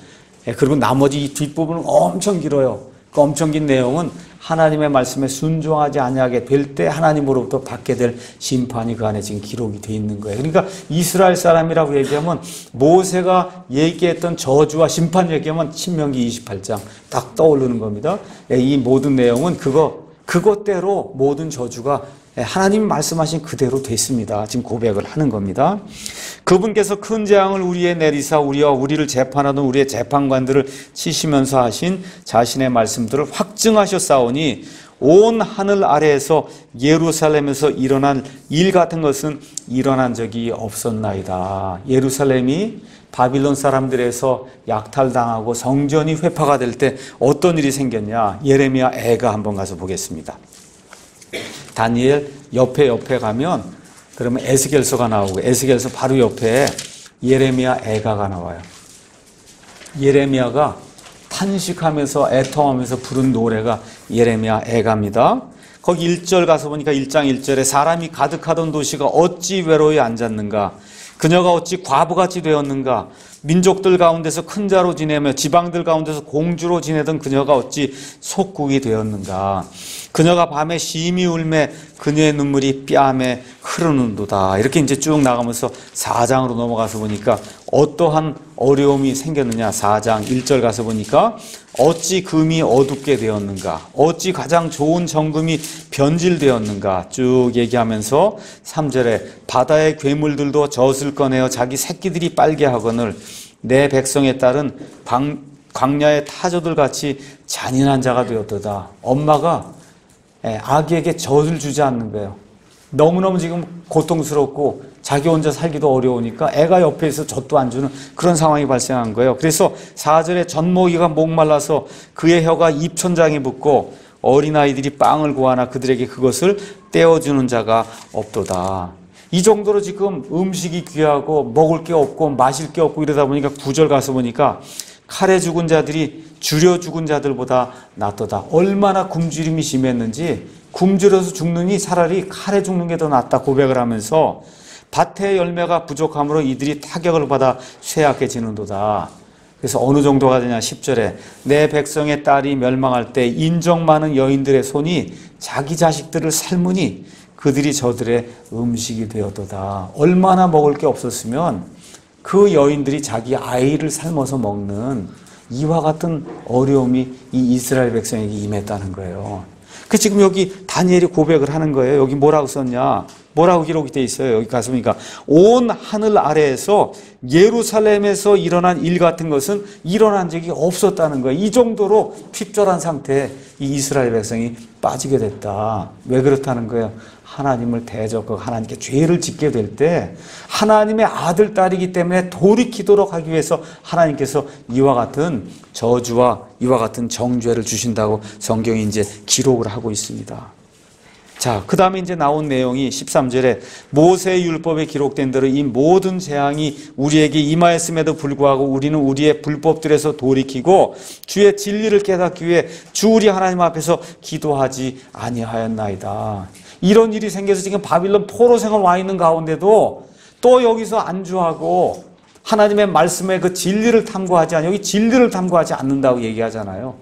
그리고 나머지 이 뒷부분은 엄청 길어요. 그 엄청 긴 내용은 하나님의 말씀에 순종하지 아니하게 될 때 하나님으로부터 받게 될 심판이 그 안에 지금 기록이 되어 있는 거예요. 그러니까 이스라엘 사람이라고 얘기하면 모세가 얘기했던 저주와 심판 얘기하면 신명기 28장 딱 떠오르는 겁니다. 이 모든 내용은 그것대로 모든 저주가 하나님이 말씀하신 그대로 됐습니다. 지금 고백을 하는 겁니다. 그분께서 큰 재앙을 우리에 내리사 우리와 우리를 재판하던 우리의 재판관들을 치시면서 하신 자신의 말씀들을 확증하셨사오니 온 하늘 아래에서 예루살렘에서 일어난 일 같은 것은 일어난 적이 없었나이다. 예루살렘이 바빌론 사람들에서 약탈당하고 성전이 회파가 될 때 어떤 일이 생겼냐? 예레미야 애가 한번 가서 보겠습니다. 다니엘 옆에 가면 그러면 에스겔서가 나오고 에스겔서 바로 옆에 예레미야 애가가 나와요. 예레미야가 탄식하면서 애통하면서 부른 노래가 예레미야 애가입니다. 거기 1절 가서 보니까 1장 1절에 사람이 가득하던 도시가 어찌 외로이 앉았는가, 그녀가 어찌 과부같이 되었는가, 민족들 가운데서 큰 자로 지내며 지방들 가운데서 공주로 지내던 그녀가 어찌 속국이 되었는가, 그녀가 밤에 심히 울매 그녀의 눈물이 뺨에 흐르는도다. 이렇게 이제 쭉 나가면서 4장으로 넘어가서 보니까 어떠한 어려움이 생겼느냐. 4장 1절 가서 보니까 어찌 금이 어둡게 되었는가, 어찌 가장 좋은 정금이 변질되었는가 쭉 얘기하면서 3절에 바다의 괴물들도 젖을 꺼내어 자기 새끼들이 빨게 하거늘 내 백성의 딸은 광야의 타조들 같이 잔인한 자가 되었도다. 엄마가 아기에게 젖을 주지 않는 거예요. 너무너무 지금 고통스럽고 자기 혼자 살기도 어려우니까 애가 옆에 있어 젖도 안 주는 그런 상황이 발생한 거예요. 그래서 4절에 젖먹이가 목말라서 그의 혀가 입천장에 붙고 어린아이들이 빵을 구하나 그들에게 그것을 떼어주는 자가 없도다. 이 정도로 지금 음식이 귀하고 먹을 게 없고 마실 게 없고 이러다 보니까 9절 가서 보니까 칼에 죽은 자들이 주려 죽은 자들보다 낫도다. 얼마나 굶주림이 심했는지 굶주려서 죽느니 차라리 칼에 죽는 게 더 낫다 고백을 하면서 밭의 열매가 부족함으로 이들이 타격을 받아 쇠약해지는도다. 그래서 어느 정도가 되냐 10절에 내 백성의 딸이 멸망할 때 인정 많은 여인들의 손이 자기 자식들을 삶으니 그들이 저들의 음식이 되었도다. 얼마나 먹을 게 없었으면 그 여인들이 자기 아이를 삶아서 먹는 이와 같은 어려움이 이 이스라엘 백성에게 임했다는 거예요. 그 지금 여기 다니엘이 고백을 하는 거예요. 여기 뭐라고 썼냐? 뭐라고 기록이 돼 있어요? 여기 가서 보니까 온 하늘 아래에서 예루살렘에서 일어난 일 같은 것은 일어난 적이 없었다는 거예요. 이 정도로 핍절한 상태에 이 이스라엘 백성이 빠지게 됐다. 왜 그렇다는 거예요? 하나님을 대적하고 하나님께 죄를 짓게 될 때 하나님의 아들, 딸이기 때문에 돌이키도록 하기 위해서 하나님께서 이와 같은 저주와 이와 같은 정죄를 주신다고 성경이 이제 기록을 하고 있습니다. 자, 그 다음에 이제 나온 내용이 13절에 모세의 율법에 기록된 대로 이 모든 재앙이 우리에게 임하였음에도 불구하고 우리는 우리의 불법들에서 돌이키고 주의 진리를 깨닫기 위해 주 우리 하나님 앞에서 기도하지 아니하였나이다. 이런 일이 생겨서 지금 바빌론 포로 생활 와 있는 가운데도 또 여기서 안주하고 하나님의 말씀의 그 진리를 탐구하지 않아, 여기 진리를 탐구하지 않는다고 얘기하잖아요.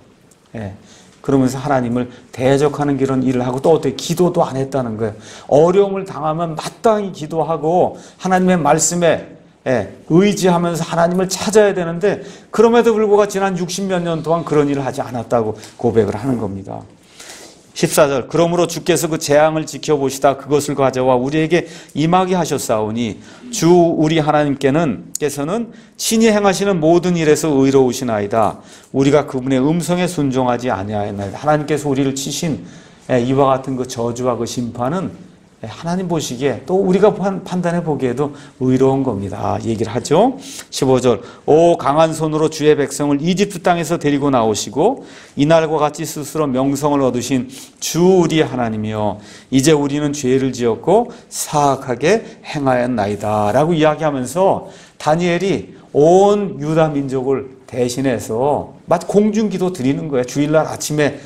예. 그러면서 하나님을 대적하는 그런 일을 하고 또 어떻게 기도도 안 했다는 거예요. 어려움을 당하면 마땅히 기도하고 하나님의 말씀에 의지하면서 하나님을 찾아야 되는데 그럼에도 불구하고 지난 60몇 년 동안 그런 일을 하지 않았다고 고백을 하는 겁니다. 14절 그러므로 주께서 그 재앙을 지켜보시다 그것을 가져와 우리에게 임하게 하셨사오니 주 우리 하나님께서는 친히 행하시는 모든 일에서 의로우시나이다. 우리가 그분의 음성에 순종하지 아니하였나이다. 하나님께서 우리를 치신 이와 같은 그 저주와 그 심판은 하나님 보시기에 또 우리가 판단해 보기에도 의로운 겁니다. 얘기를 하죠. 15절 오 강한 손으로 주의 백성을 이집트 땅에서 데리고 나오시고 이날과 같이 스스로 명성을 얻으신 주 우리 하나님이여 이제 우리는 죄를 지었고 사악하게 행하였나이다 라고 이야기하면서 다니엘이 온 유다 민족을 대신해서 마치 공중기도 드리는 거예요. 주일날 아침에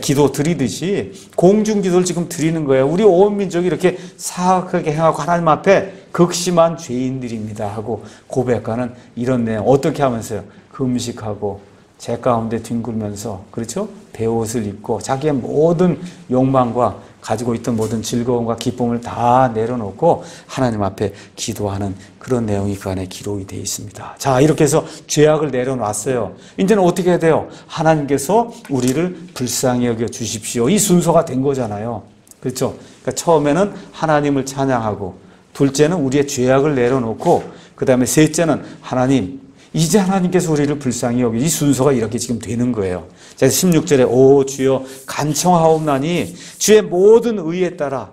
기도 드리듯이 공중기도를 지금 드리는 거예요. 우리 온 민족이 이렇게 사악하게 행하고 하나님 앞에 극심한 죄인들입니다 하고 고백하는 이런 내용. 어떻게 하면서요? 금식하고 제 가운데 뒹굴면서 그렇죠? 베옷을 입고 자기의 모든 욕망과 가지고 있던 모든 즐거움과 기쁨을 다 내려놓고 하나님 앞에 기도하는 그런 내용이 그 안에 기록이 되어 있습니다. 자, 이렇게 해서 죄악을 내려놨어요. 이제는 어떻게 해야 돼요? 하나님께서 우리를 불쌍히 여겨 주십시오. 이 순서가 된 거잖아요. 그렇죠? 그러니까 처음에는 하나님을 찬양하고 둘째는 우리의 죄악을 내려놓고 그 다음에 셋째는 하나님 이제 하나님께서 우리를 불쌍히 여기 이 순서가 이렇게 지금 되는 거예요. 그래서 16절에 오 주여 간청하옵나니 주의 모든 의에 따라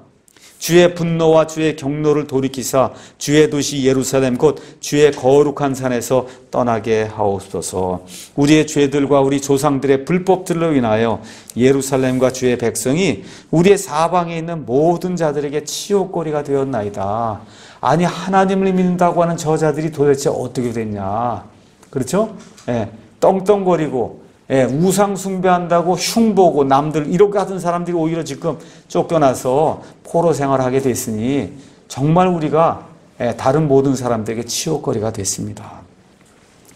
주의 분노와 주의 경노를 돌이키사 주의 도시 예루살렘 곧 주의 거룩한 산에서 떠나게 하옵소서. 우리의 죄들과 우리 조상들의 불법들로 인하여 예루살렘과 주의 백성이 우리의 사방에 있는 모든 자들에게 치욕거리가 되었나이다. 아니, 하나님을 믿는다고 하는 저자들이 도대체 어떻게 됐냐. 그렇죠? 예, 떵떵거리고 우상 숭배한다고 흉보고 남들 이렇게 하던 사람들이 오히려 지금 쫓겨나서 포로 생활하게 됐으니 정말 우리가 다른 모든 사람들에게 치욕거리가 됐습니다.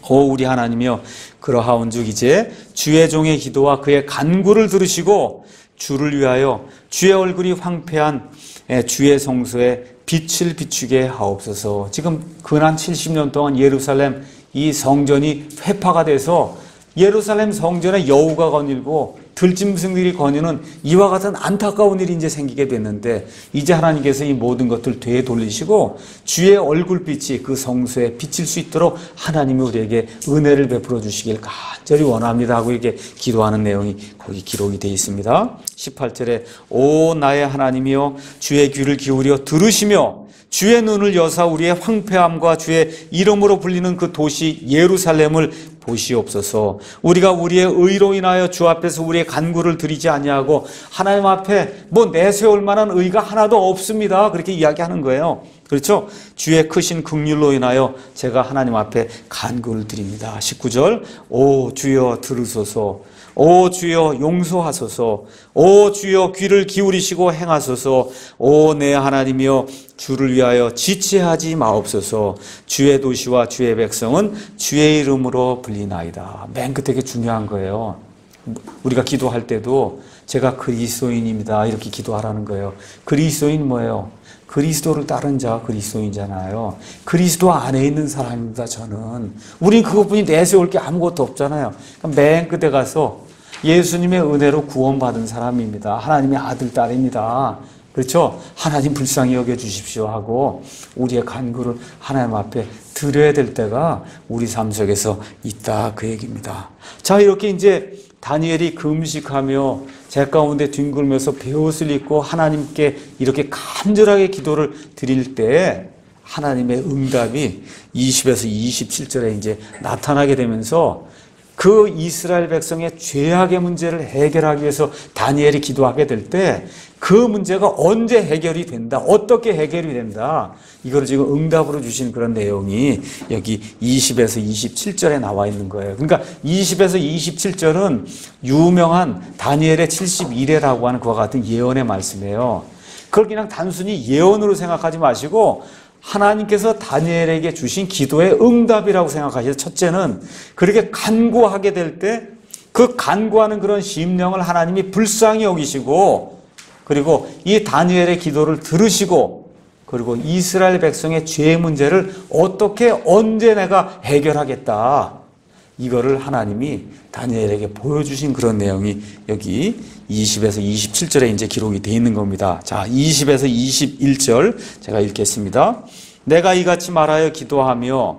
우리 하나님이여, 그러하온즉 이제 주의 종의 기도와 그의 간구를 들으시고 주를 위하여 주의 얼굴이 황폐한 주의 성소에 빛을 비추게 하옵소서. 지금 근한 70년 동안 예루살렘 이 성전이 회파가 돼서 예루살렘 성전에 여우가 거닐고 들짐승들이 거니는 이와 같은 안타까운 일이 이제 생기게 됐는데, 이제 하나님께서 이 모든 것들 되돌리시고 주의 얼굴빛이 그 성소에 비칠 수 있도록 하나님이 우리에게 은혜를 베풀어 주시길 간절히 원합니다 하고 이렇게 기도하는 내용이 거기 기록이 되어 있습니다. 18절에 오 나의 하나님이여, 주의 귀를 기울여 들으시며 주의 눈을 여사 우리의 황폐함과 주의 이름으로 불리는 그 도시 예루살렘을 보시옵소서. 우리가 우리의 의로 인하여 주 앞에서 우리의 간구를 드리지 아니하고 하나님 앞에 내세울 만한 의가 하나도 없습니다. 그렇게 이야기하는 거예요. 그렇죠? 주의 크신 긍휼로 인하여 제가 하나님 앞에 간구를 드립니다. 19절 오 주여 들으소서. 오 주여 용서하소서. 오 주여 귀를 기울이시고 행하소서. 오 내 하나님이여, 주를 위하여 지체하지 마옵소서. 주의 도시와 주의 백성은 주의 이름으로 불리나이다. 맨 끝에 게 중요한 거예요. 우리가 기도할 때도 제가 그리스도인입니다 이렇게 기도하라는 거예요. 그리스도인 뭐예요? 그리스도를 따른 자 그리스도인이잖아요. 그리스도 안에 있는 사람입니다. 저는. 우린 그것뿐이 내세울 게 아무것도 없잖아요. 맨 끝에 가서 예수님의 은혜로 구원받은 사람입니다. 하나님의 아들, 딸입니다. 그렇죠? 하나님 불쌍히 여겨주십시오 하고 우리의 간구를 하나님 앞에 드려야 될 때가 우리 삶 속에서 있다, 그 얘기입니다. 자, 이렇게 이제 다니엘이 금식하며 제 가운데 뒹굴면서 베옷을 입고 하나님께 이렇게 간절하게 기도를 드릴 때 하나님의 응답이 20에서 27절에 이제 나타나게 되면서 그 이스라엘 백성의 죄악의 문제를 해결하기 위해서 다니엘이 기도하게 될 때 그 문제가 언제 해결이 된다, 어떻게 해결이 된다, 이걸 지금 응답으로 주신 그런 내용이 여기 20에서 27절에 나와 있는 거예요. 그러니까 20에서 27절은 유명한 다니엘의 71회라고 하는 그와 같은 예언의 말씀이에요. 그걸 그냥 단순히 예언으로 생각하지 마시고 하나님께서 다니엘에게 주신 기도의 응답이라고 생각하셔서, 첫째는 그렇게 간구하게 될 때 그 간구하는 그런 심령을 하나님이 불쌍히 여기시고, 그리고 이 다니엘의 기도를 들으시고, 그리고 이스라엘 백성의 죄 문제를 어떻게 언제 내가 해결하겠다, 이거를 하나님이 다니엘에게 보여주신 그런 내용이 여기 20에서 27절에 이제 기록이 되어 있는 겁니다. 자, 20에서 21절 제가 읽겠습니다. 내가 이같이 말하여 기도하며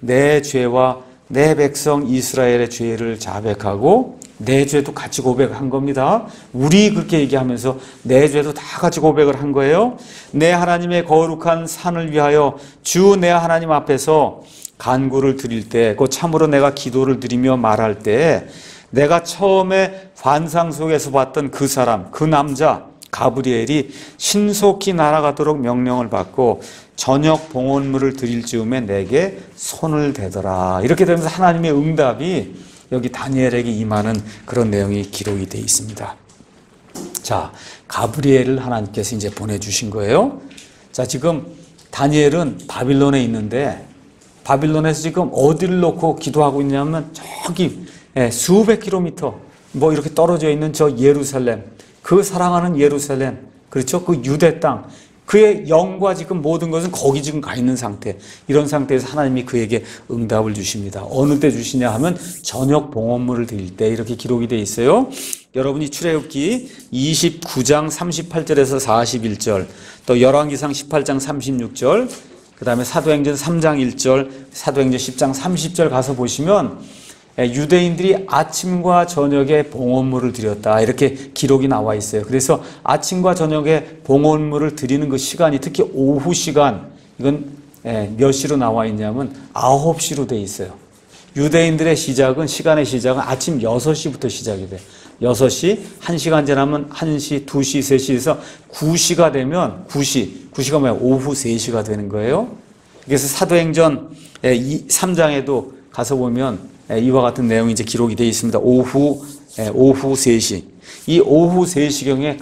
내 죄와 내 백성 이스라엘의 죄를 자백하고, 내 죄도 같이 고백한 겁니다. 우리 그렇게 얘기하면서 내 죄도 다 같이 고백을 한 거예요. 내 하나님의 거룩한 산을 위하여 주 내 하나님 앞에서 간구를 드릴 때, 그 참으로 내가 기도를 드리며 말할 때, 내가 처음에 환상 속에서 봤던 그 사람, 그 남자 가브리엘이 신속히 날아가도록 명령을 받고 저녁 봉헌물을 드릴 즈음에 내게 손을 대더라. 이렇게 되면서 하나님의 응답이 여기 다니엘에게 임하는 그런 내용이 기록이 되어 있습니다. 자, 가브리엘을 하나님께서 이제 보내주신 거예요. 자, 지금 다니엘은 바빌론에 있는데, 바빌론에서 지금 어디를 놓고 기도하고 있냐면 저기 수백 킬로미터 이렇게 떨어져 있는 저 예루살렘, 그 사랑하는 예루살렘, 그렇죠? 그 유대 땅, 그의 영과 지금 모든 것은 거기 지금 가 있는 상태. 이런 상태에서 하나님이 그에게 응답을 주십니다. 어느 때 주시냐 하면 저녁 봉헌물을 드릴 때, 이렇게 기록이 되어 있어요. 여러분이 출애굽기 29장 38절에서 41절, 또 열왕기상 18장 36절, 그 다음에 사도행전 3장 1절, 사도행전 10장 30절 가서 보시면 유대인들이 아침과 저녁에 봉헌물을 드렸다. 이렇게 기록이 나와 있어요. 그래서 아침과 저녁에 봉헌물을 드리는 그 시간이 특히 오후 시간, 이건 몇 시로 나와 있냐면 9시로 돼 있어요. 유대인들의 시간의 시작은 아침 6시부터 시작이 돼요. 6시, 1시간 지나면 1시, 2시, 3시에서 9시가 되면 9시가 뭐야? 오후 3시가 되는 거예요. 그래서 사도행전 3장에도 가서 보면 이와 같은 내용이 이제 기록이 되어 있습니다. 오후 3시. 이 오후 3시경에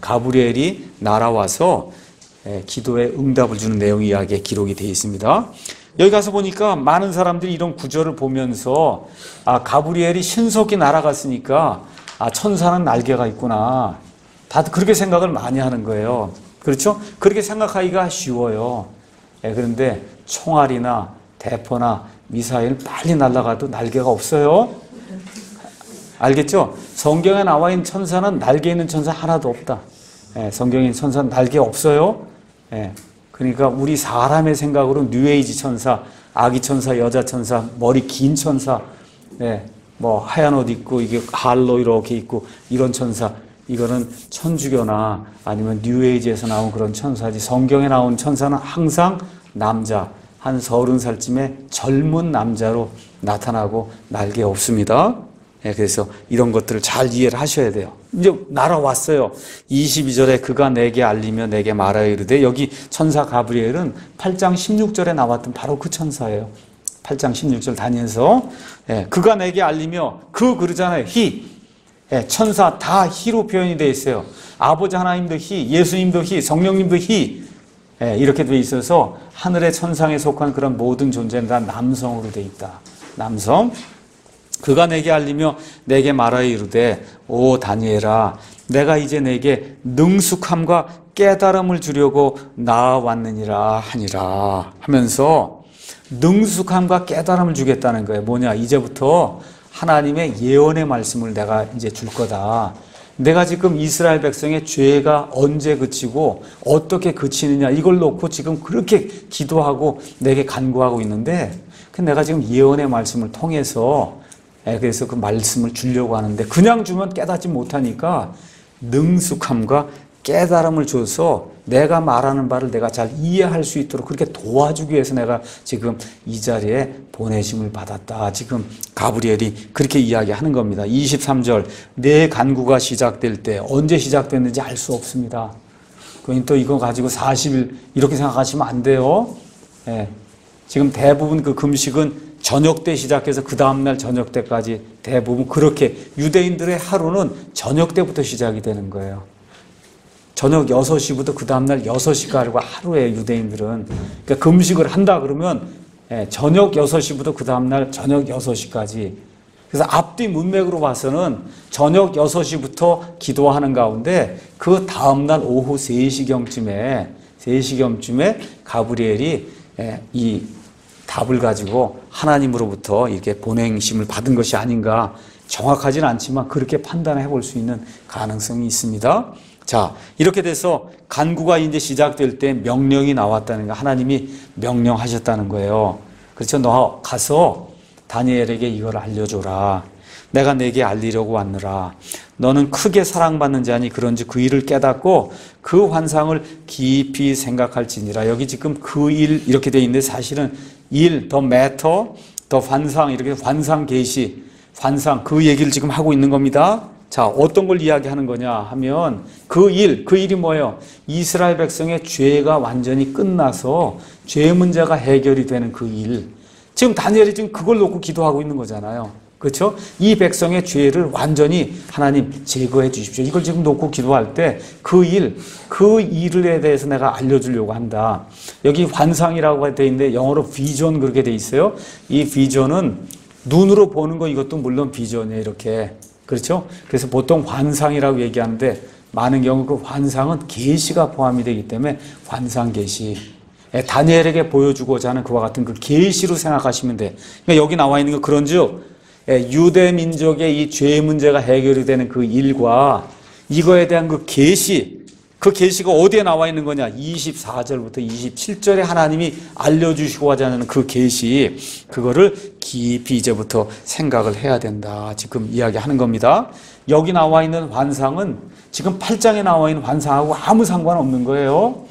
가브리엘이 날아와서 기도에 응답을 주는 내용이 이야기에 기록이 되어 있습니다. 여기 가서 보니까 많은 사람들이 이런 구절을 보면서 가브리엘이 신속히 날아갔으니까 천사는 날개가 있구나. 다들 그렇게 생각을 많이 하는 거예요. 그렇죠? 그렇게 생각하기가 쉬워요. 그런데 총알이나 대포나 미사일 빨리 날아가도 날개가 없어요. 알겠죠? 성경에 나와 있는 천사는 날개 있는 천사 하나도 없다. 성경에 있는 천사는 날개 없어요. 그러니까 우리 사람의 생각으로 뉴에이지 천사, 아기 천사, 여자 천사, 머리 긴 천사, 뭐 하얀 옷 입고 이게 할로 이렇게 입고 이런 천사, 이거는 천주교나 아니면 뉴에이지에서 나온 그런 천사지. 성경에 나온 천사는 항상 남자, 한 30살쯤의 젊은 남자로 나타나고 날개 없습니다. 그래서 이런 것들을 잘 이해를 하셔야 돼요. 이제 날아왔어요. 22절에 그가 내게 알리며 내게 말하여 이르되, 여기 천사 가브리엘은 8장 16절에 나왔던 바로 그 천사예요. 8장 16절 다니면서 그가 내게 알리며, 그러잖아요. 천사 다 히로 표현이 되어 있어요. 아버지 하나님도 예수님도 성령님도 이렇게 되어 있어서 하늘의 천상에 속한 그런 모든 존재는 다 남성으로 되어 있다. 남성. 그가 내게 알리며 내게 말하여 이르되, 오 다니엘아, 내가 이제 내게 능숙함과 깨달음을 주려고 나왔느니라 하니라 하면서 능숙함과 깨달음을 주겠다는 거예요. 뭐냐? 이제부터 하나님의 예언의 말씀을 내가 이제 줄 거다. 내가 지금 이스라엘 백성의 죄가 언제 그치고 어떻게 그치느냐, 이걸 놓고 지금 그렇게 기도하고 내게 간구하고 있는데, 내가 지금 예언의 말씀을 통해서 그래서 그 말씀을 주려고 하는데, 그냥 주면 깨닫지 못하니까 능숙함과 깨달음을 줘서 내가 말하는 바를 내가 잘 이해할 수 있도록 그렇게 도와주기 위해서 내가 지금 이 자리에 보내심을 받았다. 지금 가브리엘이 그렇게 이야기하는 겁니다. 23절, 내 간구가 시작될 때, 언제 시작됐는지 알 수 없습니다. 그러니 또 이거 가지고 40일 이렇게 생각하시면 안 돼요. 지금 대부분 그 금식은 저녁 때 시작해서 그 다음날 저녁 때까지 대부분 그렇게, 유대인들의 하루는 저녁 때부터 시작이 되는 거예요. 저녁 6시부터 그 다음날 6시까지 하루에 유대인들은. 그러니까 금식을 한다 그러면 저녁 6시부터 그 다음날 저녁 6시까지. 그래서 앞뒤 문맥으로 봐서는 저녁 6시부터 기도하는 가운데 그 다음날 오후 3시경쯤에 가브리엘이 이 답을 가지고 하나님으로부터 이렇게 보내심을 받은 것이 아닌가, 정확하지는 않지만 그렇게 판단해 볼 수 있는 가능성이 있습니다. 자, 이렇게 돼서 간구가 이제 시작될 때 명령이 나왔다는 거, 하나님이 명령하셨다는 거예요. 그렇죠? 너 가서 다니엘에게 이걸 알려줘라. 내가 내게 알리려고 왔느라. 너는 크게 사랑받는 자니 그런지 그 일을 깨닫고 그 환상을 깊이 생각할지니라. 여기 지금 그 일 이렇게 돼 있는데, 사실은 일, 더 매터, 더 환상, 이렇게 환상 계시, 환상, 그 얘기를 지금 하고 있는 겁니다. 자, 어떤 걸 이야기하는 거냐 하면 그 일이 뭐예요? 이스라엘 백성의 죄가 완전히 끝나서 죄 문제가 해결이 되는 그 일. 지금 다니엘이 지금 그걸 놓고 기도하고 있는 거잖아요. 그렇죠? 이 백성의 죄를 완전히 하나님 제거해 주십시오. 이걸 지금 놓고 기도할 때 그 일에 대해서 내가 알려주려고 한다. 여기 환상이라고 되어 있는데 영어로 비전 그렇게 되어 있어요. 이 비전은 눈으로 보는 거, 이것도 물론 비전이에요. 이렇게. 그렇죠? 그래서 보통 환상이라고 얘기하는데 많은 경우 그 환상은 계시가 포함이 되기 때문에 환상 계시. 다니엘에게 보여주고자 하는 그와 같은 그 계시로 생각하시면 돼. 그러니까 여기 나와 있는 거 그런즉 유대 민족의 이 죄 문제가 해결이 되는 그 일과 이거에 대한 그 계시, 그 계시가 어디에 나와 있는 거냐? 24절부터 27절에 하나님이 알려주시고 하자는 그 계시, 그거를 깊이 이제부터 생각을 해야 된다. 지금 이야기하는 겁니다. 여기 나와 있는 환상은 지금 8장에 나와 있는 환상하고 아무 상관없는 거예요.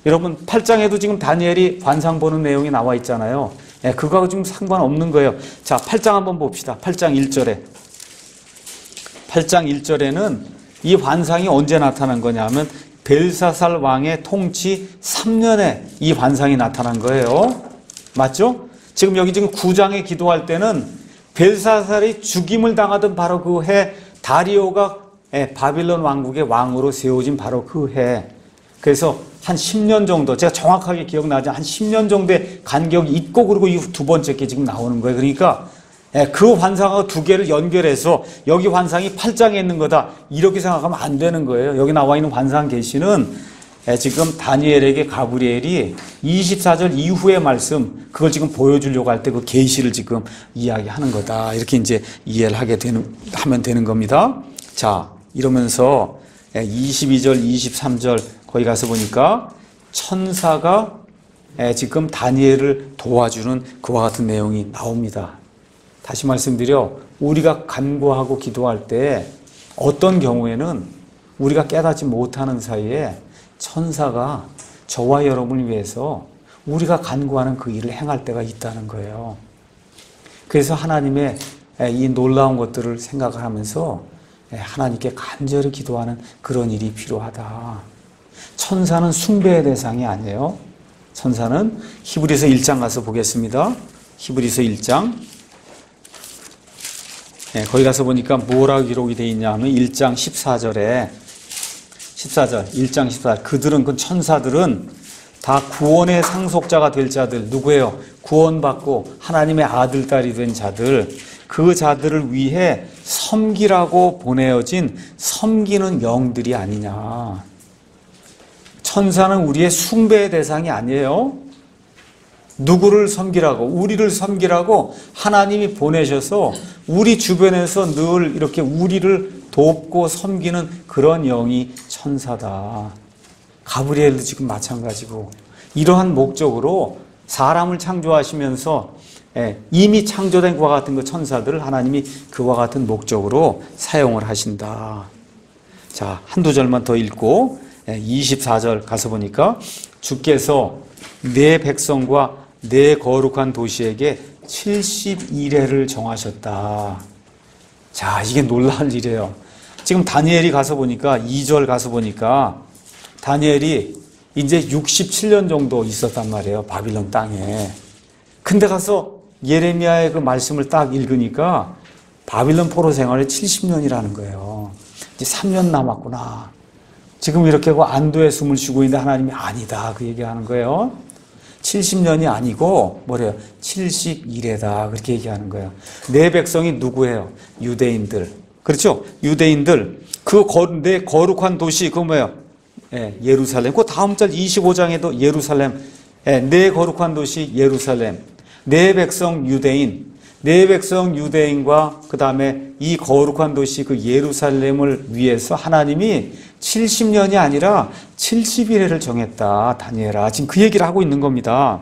여러분 8장에도 지금 다니엘이 환상 보는 내용이 나와 있잖아요. 예, 그거하고 지금 상관없는 거예요. 자, 8장 한번 봅시다. 8장 1절에. 8장 1절에는 이 환상이 언제 나타난 거냐 하면 벨사살 왕의 통치 3년에 이 환상이 나타난 거예요. 맞죠? 지금 여기 지금 9장에 기도할 때는 벨사살이 죽임을 당하던 바로 그 해 다리오가 바빌론 왕국의 왕으로 세워진 바로 그 해. 그래서 한 10년 정도, 제가 정확하게 기억나지 한 10년 정도의 간격이 있고 그리고 이 두 번째 게 지금 나오는 거예요. 그러니까 그 환상하고 두 개를 연결해서 여기 환상이 8장에 있는 거다 이렇게 생각하면 안 되는 거예요. 여기 나와 있는 환상 계시는 지금 다니엘에게 가브리엘이 24절 이후의 말씀 그걸 지금 보여주려고 할 때 그 계시를 지금 이야기하는 거다 이렇게 이제 이해를 하면 되는 겁니다. 자, 이러면서 22절 23절 거기 가서 보니까 천사가 지금 다니엘을 도와주는 그와 같은 내용이 나옵니다. 다시 말씀드려 우리가 간구하고 기도할 때 어떤 경우에는 우리가 깨닫지 못하는 사이에 천사가 저와 여러분을 위해서 우리가 간구하는 그 일을 행할 때가 있다는 거예요. 그래서 하나님의 이 놀라운 것들을 생각을 하면서 하나님께 간절히 기도하는 그런 일이 필요하다. 천사는 숭배의 대상이 아니에요. 천사는 히브리서 1장 가서 보겠습니다. 히브리서 1장 거기 가서 보니까 뭐라고 기록이 되어 있냐 하면 1장 14절에 14절 1장 14절 그들은 그 천사들은 다 구원의 상속자가 될 자들 누구예요? 구원받고 하나님의 아들 딸이 된 자들 그 자들을 위해 섬기라고 보내어진 섬기는 영들이 아니냐. 천사는 우리의 숭배의 대상이 아니에요. 누구를 섬기라고? 우리를 섬기라고 하나님이 보내셔서 우리 주변에서 늘 이렇게 우리를 돕고 섬기는 그런 영이 천사다. 가브리엘도 지금 마찬가지고 이러한 목적으로 사람을 창조하시면서 이미 창조된 그와 같은 그 천사들을 하나님이 그와 같은 목적으로 사용을 하신다. 자, 한두 절만 더 읽고 24절 가서 보니까 주께서 내 백성과 내 거룩한 도시에게 71회를 정하셨다. 자, 이게 놀라운 일이에요. 지금 다니엘이 가서 보니까 2절 가서 보니까 다니엘이 이제 67년 정도 있었단 말이에요. 바빌론 땅에. 근데 가서 예레미야의 그 말씀을 딱 읽으니까 바빌론 포로 생활이 70년이라는 거예요. 이제 3년 남았구나. 지금 이렇게 안도의 숨을 쉬고 있는데 하나님이 아니다. 그 얘기하는 거예요. 70년이 아니고 뭐래요? 71회다. 그렇게 얘기하는 거예요. 내 백성이 누구예요? 유대인들. 그렇죠? 유대인들. 내 거룩한 도시 그거 뭐예요? 예루살렘. 그 다음 절 25장에도 예루살렘. 내 거룩한 도시 예루살렘. 내 백성 유대인. 내 백성 유대인과 그 다음에 이 거룩한 도시 그 예루살렘을 위해서 하나님이 70년이 아니라 71회를 정했다. 다니엘아. 지금 그 얘기를 하고 있는 겁니다.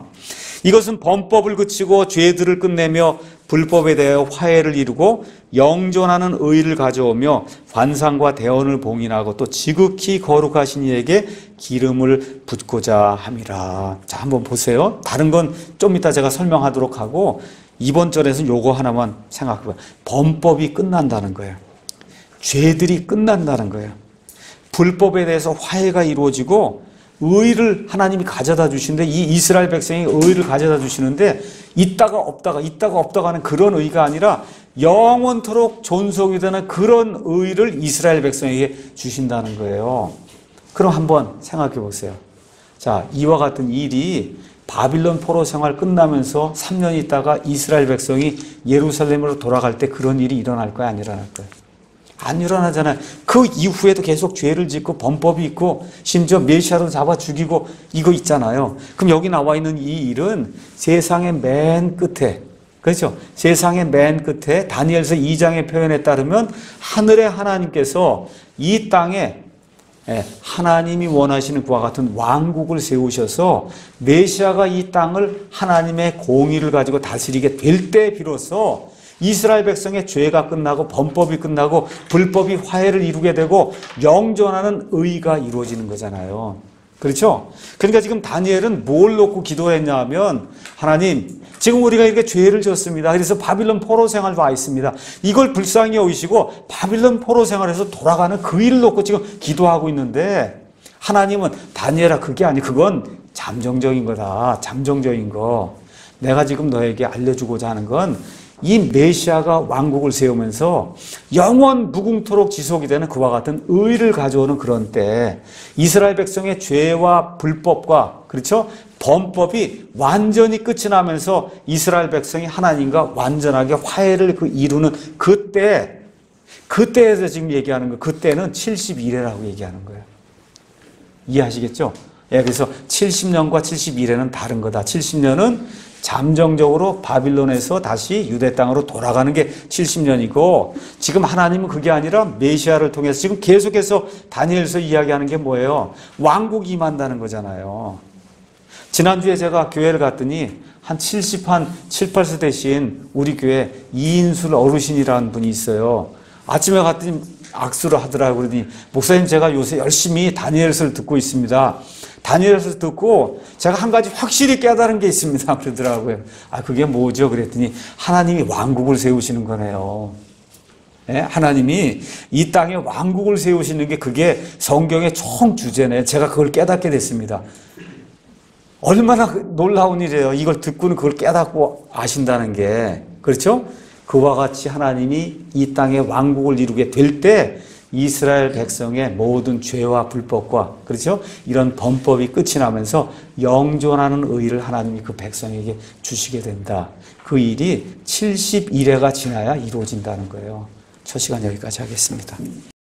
이것은 범법을 그치고 죄들을 끝내며 불법에 대하여 화해를 이루고 영존하는 의를 가져오며 환상과 대언을 봉인하고 또 지극히 거룩하신 이에게 기름을 붓고자 함이라. 자, 한번 보세요. 다른 건 좀 이따 제가 설명하도록 하고 이번 절에서는 요거 하나만 생각해봐요. 범법이 끝난다는 거예요. 죄들이 끝난다는 거예요. 불법에 대해서 화해가 이루어지고 의를 하나님이 가져다 주시는데 이 이스라엘 백성이 의를 가져다 주시는데 있다가 없다가 하는 그런 의가 아니라 영원토록 존속이 되는 그런 의를 이스라엘 백성에게 주신다는 거예요. 그럼 한번 생각해 보세요. 자, 이와 같은 일이 바빌론 포로 생활 끝나면서 3년 있다가 이스라엘 백성이 예루살렘으로 돌아갈 때 그런 일이 일어날 거야, 안 일어날 거야? 안 일어나잖아요. 그 이후에도 계속 죄를 짓고 범법이 있고 심지어 메시아도 잡아 죽이고 이거 있잖아요. 그럼 여기 나와 있는 이 일은 세상의 맨 끝에, 그렇죠? 세상의 맨 끝에 다니엘서 2장의 표현에 따르면 하늘의 하나님께서 이 땅에 하나님이 원하시는 그와 같은 왕국을 세우셔서 메시아가 이 땅을 하나님의 공의를 가지고 다스리게 될 때 비로소 이스라엘 백성의 죄가 끝나고 범법이 끝나고 불법이 화해를 이루게 되고 영존하는 의가 이루어지는 거잖아요. 그렇죠? 그러니까 지금 다니엘은 뭘 놓고 기도했냐 하면 하나님, 지금 우리가 이렇게 죄를 졌습니다. 그래서 바빌론 포로 생활 와 있습니다. 이걸 불쌍히 여기시고 바빌론 포로 생활에서 돌아가는 그 일을 놓고 지금 기도하고 있는데 하나님은 다니엘아, 그게 아니, 그건 잠정적인 거다. 잠정적인 거. 내가 지금 너에게 알려주고자 하는 건 이 메시아가 왕국을 세우면서 영원 무궁토록 지속이 되는 그와 같은 의를 가져오는 그런 때 이스라엘 백성의 죄와 불법과, 그렇죠? 범법이 완전히 끝이 나면서 이스라엘 백성이 하나님과 완전하게 화해를 이루는 그때에서 지금 얘기하는 거, 그때는 70일이라고 얘기하는 거예요. 이해하시겠죠? 그래서 70년과 71회는 다른 거다. 70년은 잠정적으로 바빌론에서 다시 유대 땅으로 돌아가는 게 70년이고 지금 하나님은 그게 아니라 메시아를 통해서 지금 계속해서 다니엘서 이야기하는 게 뭐예요? 왕국이 임한다는 거잖아요. 지난주에 제가 교회를 갔더니 한 7, 8세 되신 우리 교회 이인술 어르신이라는 분이 있어요. 아침에 갔더니 악수를 하더라고요. 그러더니 목사님, 제가 요새 열심히 다니엘서를 듣고 있습니다. 다니엘서를 듣고 제가 한 가지 확실히 깨달은 게 있습니다. 그러더라고요. 그게 뭐죠? 그랬더니 하나님이 왕국을 세우시는 거네요. 하나님이 이 땅에 왕국을 세우시는 게 그게 성경의 총 주제네. 제가 그걸 깨닫게 됐습니다. 얼마나 놀라운 일이에요. 이걸 듣고는 그걸 깨닫고 아신다는 게. 그렇죠? 그와 같이 하나님이 이 땅에 왕국을 이루게 될 때 이스라엘 백성의 모든 죄와 불법과, 그렇죠? 이런 범법이 끝이 나면서 영존하는 의를 하나님이 그 백성에게 주시게 된다. 그 일이 70일회가 지나야 이루어진다는 거예요. 첫 시간 여기까지 하겠습니다.